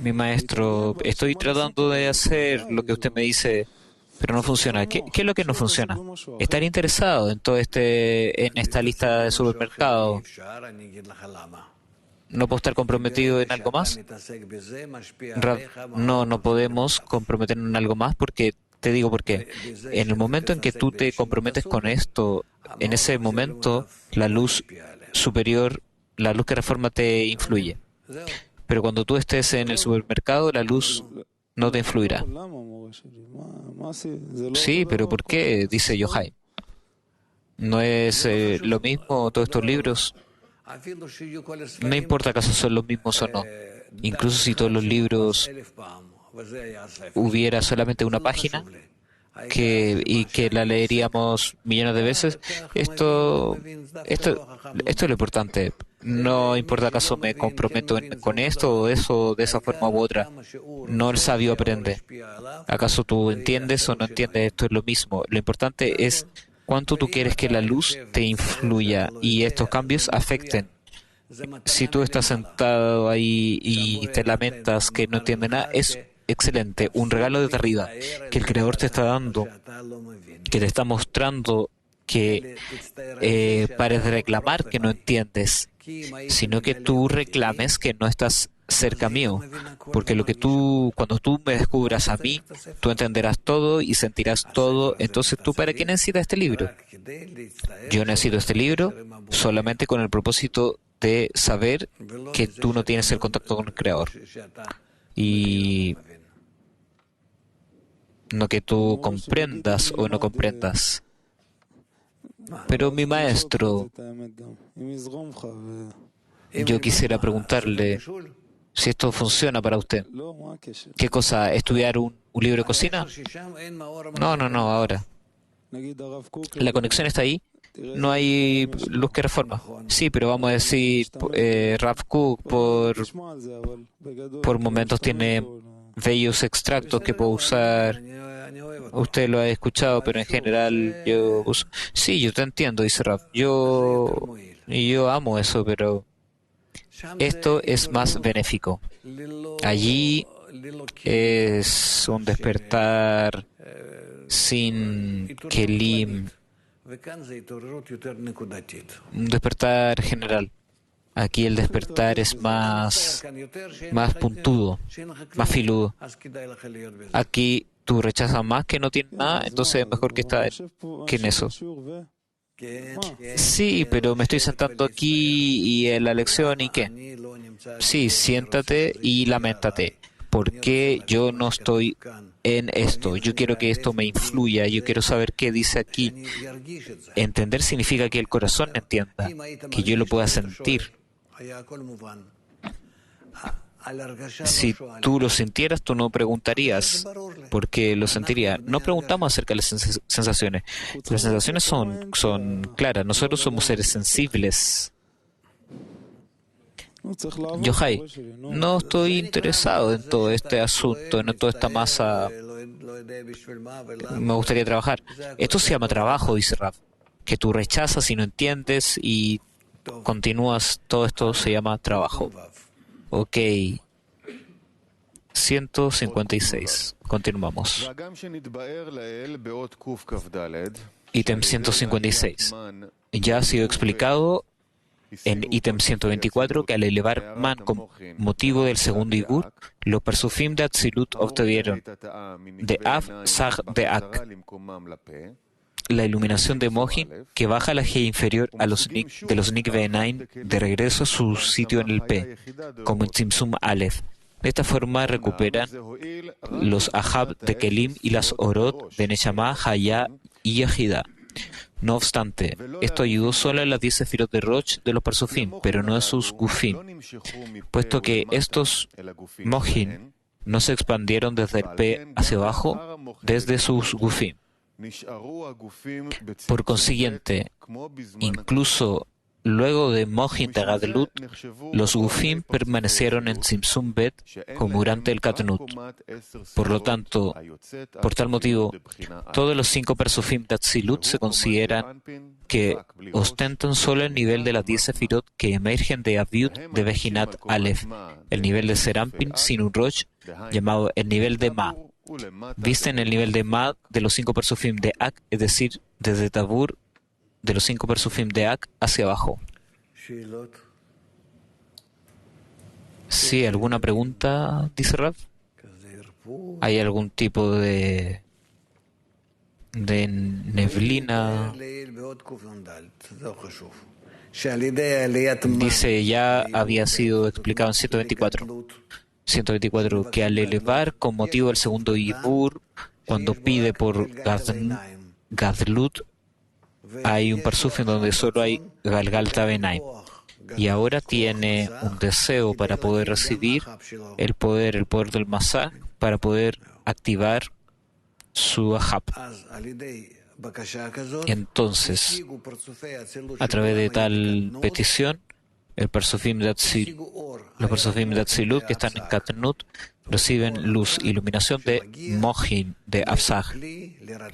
Mi maestro, estoy tratando de hacer lo que usted me dice, pero no funciona. ¿Qué es lo que no funciona? Estar interesado en en esta lista de supermercado. ¿No puedo estar comprometido en algo más? No podemos comprometernos en algo más porque, te digo por qué. En el momento en que tú te comprometes con esto, en ese momento la luz superior, la luz que reforma te influye. Pero cuando tú estés en el supermercado, la luz no te influirá. Sí, pero ¿por qué? Dice Yohai. ¿No es lo mismo todos estos libros? No importa acaso son los mismos o no. Incluso si todos los libros hubiera solamente una página y que la leeríamos millones de veces, esto es lo importante. No importa acaso me comprometo con esto o eso de esa forma u otra. No el sabio aprende. ¿Acaso tú entiendes o no entiendes? Esto es lo mismo. Lo importante es cuánto tú quieres que la luz te influya y estos cambios afecten. Si tú estás sentado ahí y te lamentas que no entiendes nada, es excelente, un regalo de arriba que el Creador te está dando, que te está mostrando que pares de reclamar que no entiendes, sino que tú reclames que no estás cerca mío, porque cuando tú me descubras a mí, tú entenderás todo y sentirás todo. Entonces, ¿tú para qué necesitas este libro? Yo necesito este libro solamente con el propósito de saber que tú no tienes el contacto con el Creador y no que tú comprendas o no comprendas. Pero mi maestro, yo quisiera preguntarle si esto funciona para usted. ¿Qué cosa? ¿Estudiar un libro de cocina? No, ahora. La conexión está ahí. No hay luz que reforma. Sí, pero vamos a decir, Rav Kook por momentos tiene bellos extractos que puedo usar. Usted lo ha escuchado, pero en general yo uso. Sí, yo te entiendo, dice Rav. Yo amo eso, pero esto es más benéfico. Allí es un despertar sin kelim, un despertar general. Aquí el despertar es más puntudo, más filudo. Aquí tú rechazas más que no tienes nada, entonces es mejor que que en eso. Sí, pero me estoy sentando aquí y en la lección, ¿y qué? Sí, siéntate y lamentate. ¿Por qué yo no estoy en esto? Yo quiero que esto me influya, yo quiero saber qué dice aquí. Entender significa que el corazón entienda, que yo lo pueda sentir. Si tú lo sintieras, tú no preguntarías, porque lo sentiría. No preguntamos acerca de las sensaciones. Las sensaciones son claras. Nosotros somos seres sensibles. Yohai, no estoy interesado en todo este asunto, en toda esta masa. Me gustaría trabajar. Esto se llama trabajo, dice Rav. Que tú rechazas y no entiendes y continúas. Todo esto se llama trabajo. Ok. 156. Continuamos. Ítem 156. Ya ha sido explicado en ítem 124 que al elevar man con motivo del segundo Ibur, los persufim de Atzilut obtuvieron de Av, Sag, de Ak, la iluminación de Mohin que baja la G inferior a de los Nik Ve'enaim de regreso a su sitio en el P, como en Tzimtzum Aleph. De esta forma recuperan los Ahab de Kelim y las Orot de Neshama, Hayá y Yahida. No obstante, esto ayudó solo a las 10 sefirot de Roch de los Parsufim, pero no a sus Gufim, puesto que estos Mohin no se expandieron desde el P hacia abajo, desde sus Gufim. Por consiguiente, incluso luego de Mohin de Gadlut, los Gufim permanecieron en Tzimtzum Bet como durante el Katnut. Por lo tanto, por tal motivo, todos los 5 Persufim de Atzilut se consideran que ostentan solo el nivel de las 10 Sefirot que emergen de Aviut de Bejinat Aleph, el nivel de Serampin sin un Roch, llamado el nivel de Ma. Visten el nivel de Ma de los 5 Persufim de Ak, es decir, desde Tabur de los 5 Persufim de Ak hacia abajo. ¿Sí? ¿Alguna pregunta? Dice Rav. ¿Hay algún tipo de neblina? Dice, ya había sido explicado en 124, que al elevar con motivo del segundo Ibur, cuando pide por Gadlut, hay un parsufim donde solo hay Galgalta Benaim. Y ahora tiene un deseo para poder recibir el poder del Masá, para poder activar su Ahab. Entonces, a través de tal petición, los Parsufim de Atzilut que están en Katnut reciben luz, iluminación de Mohin, de Afsag.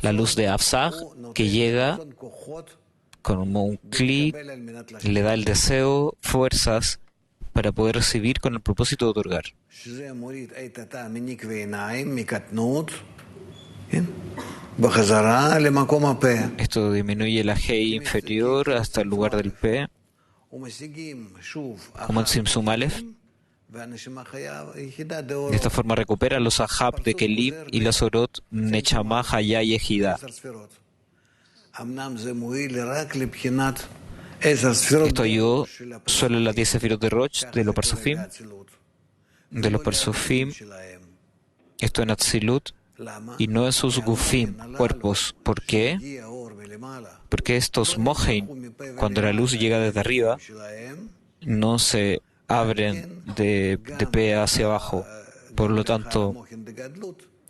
La luz de Afsag que llega como un clic, le da el deseo, fuerzas para poder recibir con el propósito de otorgar. Esto disminuye la G inferior hasta el lugar del P, como en Tzimtzum Aleph. De esta forma recupera los Ahab de Kelim y las Orot Nechama, Hayá y Ejida. Esto ayudó solo en las 10 sefirot de Roch de los Parsufim, esto en Atzilut, y no en sus Gufim, cuerpos. ¿Por qué? Porque estos Mohin, cuando la luz llega desde arriba, no se abren de P hacia abajo. Por lo tanto,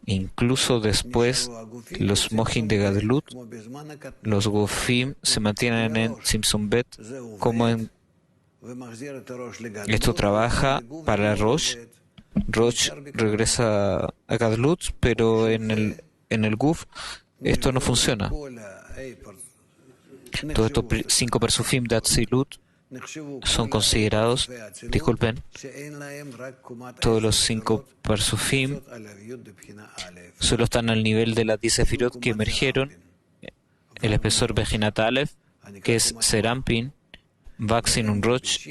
incluso después, los Mohin de Gadlut, los Gufim se mantienen en Tzimtzum Bet como en... Esto trabaja para Rosh. Rosh regresa a Gadlut, pero en el Guf esto no funciona. Todos estos 5 Persufim de Atzilut son considerados, disculpen, todos los 5 Parsufim solo están al nivel de las 10 sefirot que emergieron, el espesor Bejinat Aleph, que es Serampin, Vak Sinun Roch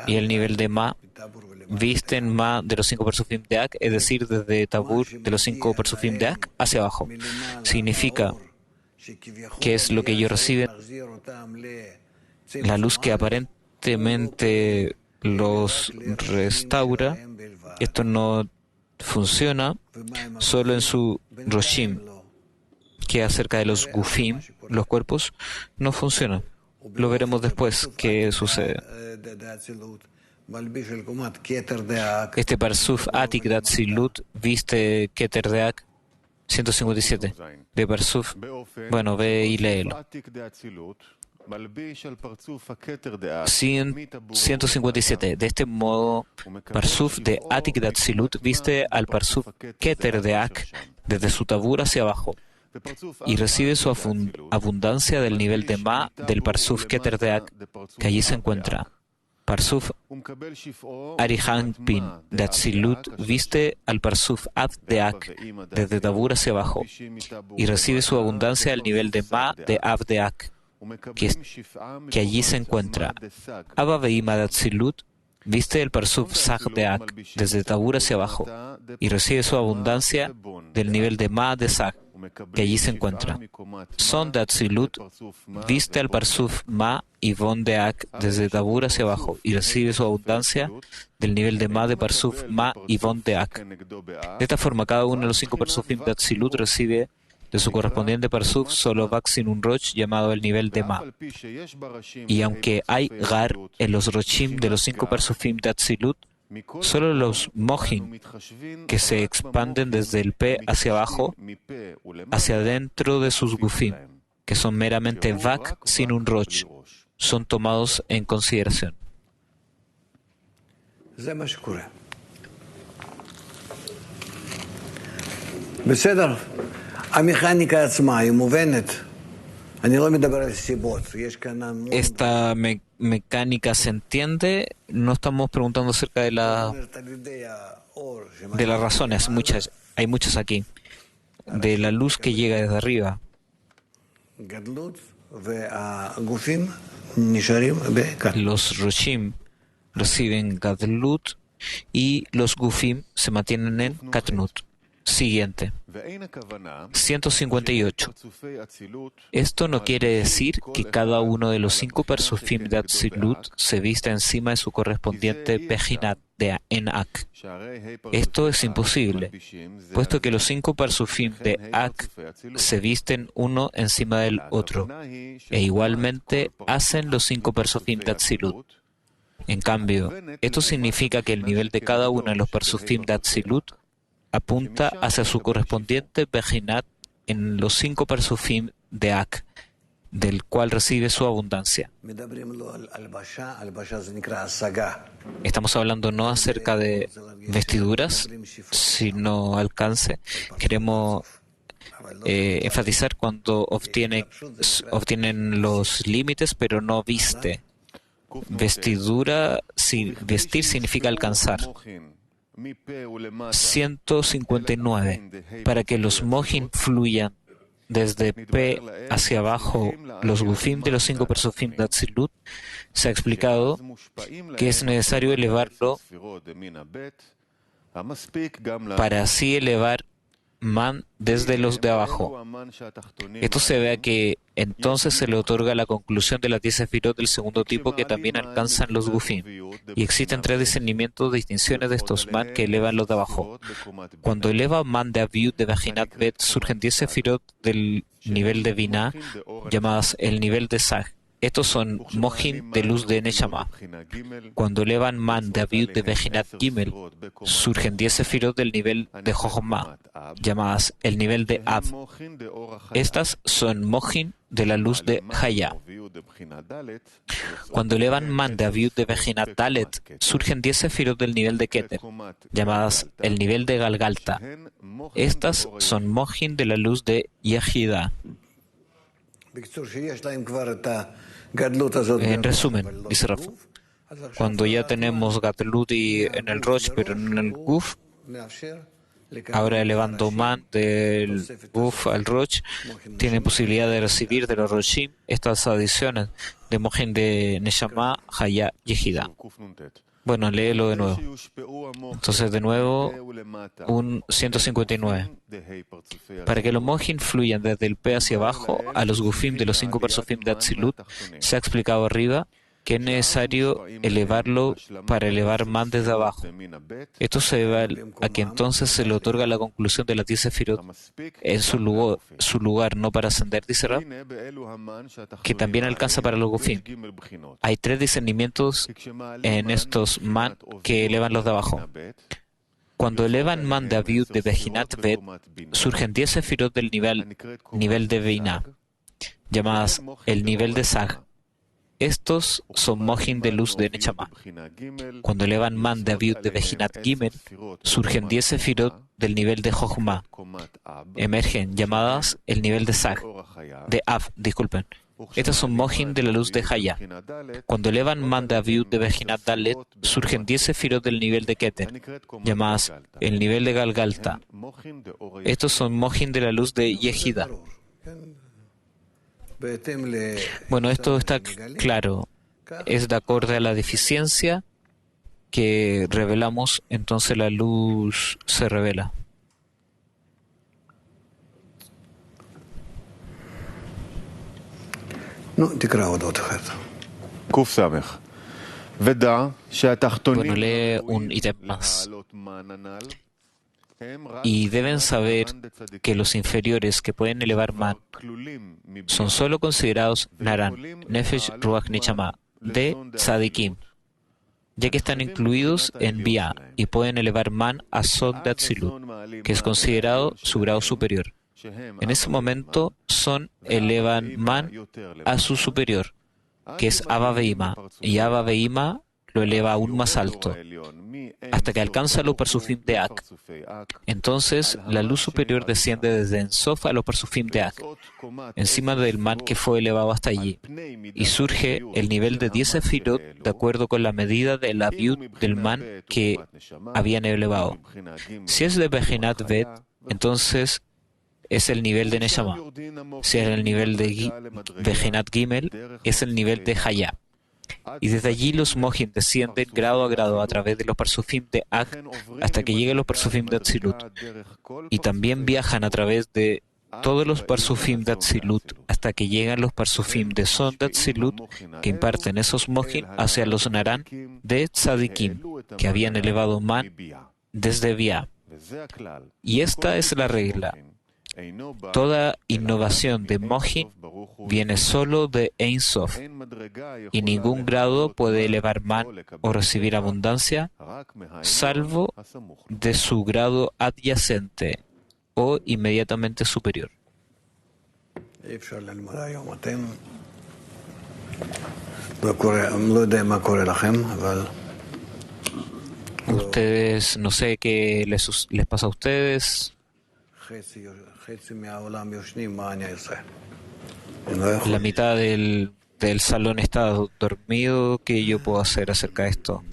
y el nivel de Ma visten Ma de los 5 Persufim de Ak, es decir, desde Tabur de los 5 Persufim de Ak hacia abajo. Significa que es lo que ellos reciben, la luz que aparentemente los restaura. Esto no funciona solo en su Roshim, que acerca de los Gufim, los cuerpos, no funciona. Lo veremos después qué sucede. Este Parsuf Atik de Atzilut viste Keter de Ak 157 de Parsuf. Bueno, ve y léelo. 157. De este modo, Parsuf de Atik de Atzilut viste al Parsuf Keter de Ak desde su tabur hacia abajo y recibe su abundancia del nivel de Ma del Parsuf Keter de Ak, que allí se encuentra. Parsuf Arihanpin de Atzilut viste al Parsuf Ab de Ak desde tabur hacia abajo y recibe su abundancia del nivel de Ma de Ab de Ak, que allí se encuentra. Abba Veima de Atzilut viste el Parsuf Sag de Ak desde tabur hacia abajo y recibe su abundancia del nivel de Ma de Sag, que allí se encuentra. Son de Atzilut viste al Parsuf Ma y Von de Ak desde tabur hacia abajo y recibe su abundancia del nivel de Ma de Parsuf Ma y Von de Ak. De esta forma, cada uno de los 5 Parsufim de Atzilut recibe de su correspondiente Parsuf solo Vak Sinun Roch, llamado el nivel de Ma. Y aunque hay Gar en los Rochim de los 5 Parsufim de Atzilut, solo los Mohin, que se expanden desde el P hacia abajo, hacia adentro de sus Gufim, que son meramente Vak Sinun Roch, son tomados en consideración. Esta mecánica se entiende. No estamos preguntando acerca de las razones. Hay muchas aquí. De la luz que llega desde arriba. Los Roshim reciben Gadlut y los Gufim se mantienen en Katnut. Siguiente. 158. Esto no quiere decir que cada uno de los 5 Parsufim de Atzilut se vista encima de su correspondiente Bejinat de Enak. Esto es imposible, puesto que los 5 Parsufim de Ak se visten uno encima del otro, e igualmente hacen los 5 Parsufim de Atzilut. En cambio, esto significa que el nivel de cada uno de los Parsufim de Atzilut apunta hacia su correspondiente Bejinat en los 5 Parsufim de Ak, del cual recibe su abundancia. Estamos hablando no acerca de vestiduras, sino alcance. Queremos enfatizar cuando obtienen los límites, pero no viste. Vestidura, vestir significa alcanzar. 159. Para que los Mohin fluyan desde P hacia abajo, los Gufim de los 5 Parsufim de Atzilut, se ha explicado que es necesario elevarlo para así elevar Man desde los de abajo. Esto se ve a que entonces se le otorga la conclusión de las 10 sefirot del segundo tipo que también alcanzan los Gufim. Y existen 3 discernimientos de distinciones de estos Man que elevan los de abajo. Cuando eleva Man de Aviut de Bejinat Bet, surgen 10 sefirot del nivel de Binah, llamadas el nivel de Sag. Estos son Mohin de luz de Neshama. Cuando elevan Man de Aviut de Bejinat Gimel, surgen 10 sefirot del nivel de Jochma, llamadas el nivel de Ab. Estas son Mohin de la luz de Haya. Cuando elevan Man de Aviut de Bejinat Dalet, surgen 10 sefirot del nivel de Keter, llamadas el nivel de Galgalta. Estas son Mohin de la luz de Yehida. En resumen, dice Raf, cuando ya tenemos Gatlut en el Rosh, pero no en el Guf, Ahora elevando man del Guf al Rosh, tiene posibilidad de recibir de los Roshim estas adiciones de Mohin de Neshama, Haya y Ejida. Bueno, léelo de nuevo. Entonces, de nuevo, un 159. Para que los Mohin fluyan desde el P hacia abajo a los Gufim de los 5 Persofim de Atzilut, se ha explicado arriba que es necesario elevarlo para elevar man desde abajo. Esto se debe a que entonces se le otorga la conclusión de las 10 Sefirot en su lugar, no para ascender, dice Rab, que también alcanza para los Gufim. Hay 3 discernimientos en estos man que elevan los de abajo. Cuando elevan man de Aviud de Bejinat Bet, surgen 10 Sefirot del nivel de Beinah, llamadas el nivel de Sag. Estos son Mohin de luz de Nechama. Cuando elevan man de Aviud de Bejinat Gimel, surgen 10 Sefirot del nivel de Jochma. Emergen, llamadas el nivel de Sag, de Av, disculpen. Estos son Mohin de la luz de Haya. Cuando elevan man de Aviud de Bejinat Dalet, surgen 10 Sefirot del nivel de Keter, llamadas el nivel de Galgalta. Estos son Mohin de la luz de Yehida. Bueno, esto está claro. Es de acorde a la deficiencia que revelamos, entonces la luz se revela. Bueno, lee un ítem más. Y deben saber que los inferiores que pueden elevar man son solo considerados Naran, Nefesh, Ruach, Nechama, de Tzadikim, ya que están incluidos en Bia y pueden elevar man a Sod de Atzilut, que es considerado su grado superior. En ese momento elevan man a su superior, que es Abba Veima, y Abba Veima lo eleva aún más alto, hasta que alcanza los Persufim de Ak. Entonces, la luz superior desciende desde Ensof a los Persufim de Ak, encima del man que fue elevado hasta allí, y surge el nivel de 10 Sefirot de acuerdo con la medida del Aviud del man que habían elevado. Si es de Bejinat Bet, entonces es el nivel de Neshama. Si es el nivel de Bejinat Gimel, es el nivel de Haya. Y desde allí los Mohin descienden grado a grado a través de los Persufim de Ak hasta que lleguen los Persufim de Atzilut. Y también viajan a través de todos los Persufim de Atzilut hasta que llegan los Persufim de Son de Atzilut que imparten esos Mohin hacia los Naran de Tzadikim que habían elevado man desde Bia. Y esta es la regla. Toda innovación de Mohin viene solo de Ein Sof, y ningún grado puede elevar man o recibir abundancia, salvo de su grado adyacente o inmediatamente superior. Ustedes, no sé qué les pasa a ustedes. La mitad del salón está dormido. ¿Qué yo puedo hacer acerca de esto?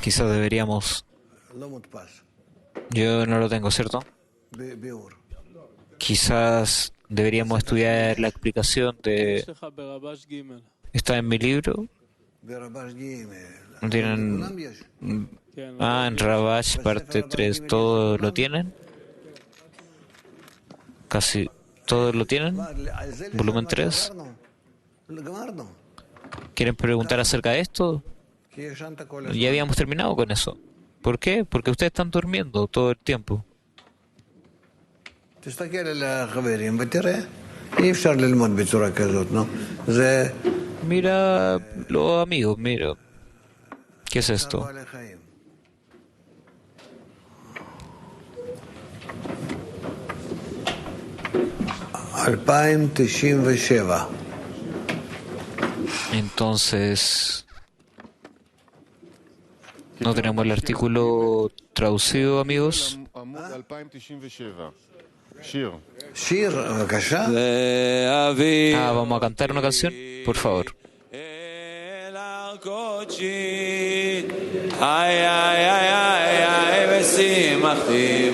Quizás deberíamos... Yo no lo tengo, ¿cierto? Quizás deberíamos estudiar la explicación de... Está en mi libro. ¿No tienen? En Rabash, parte 3, ¿todo lo tienen? Casi todos lo tienen. Volumen 3. ¿Quieren preguntar acerca de esto? Ya habíamos terminado con eso. ¿Por qué? Porque ustedes están durmiendo todo el tiempo. Mira, los amigos, mira. ¿Qué es esto? Entonces, ¿no tenemos el artículo traducido, amigos? Vamos a cantar una canción, por favor. ay, ay, ay, ay, ay, besimachim,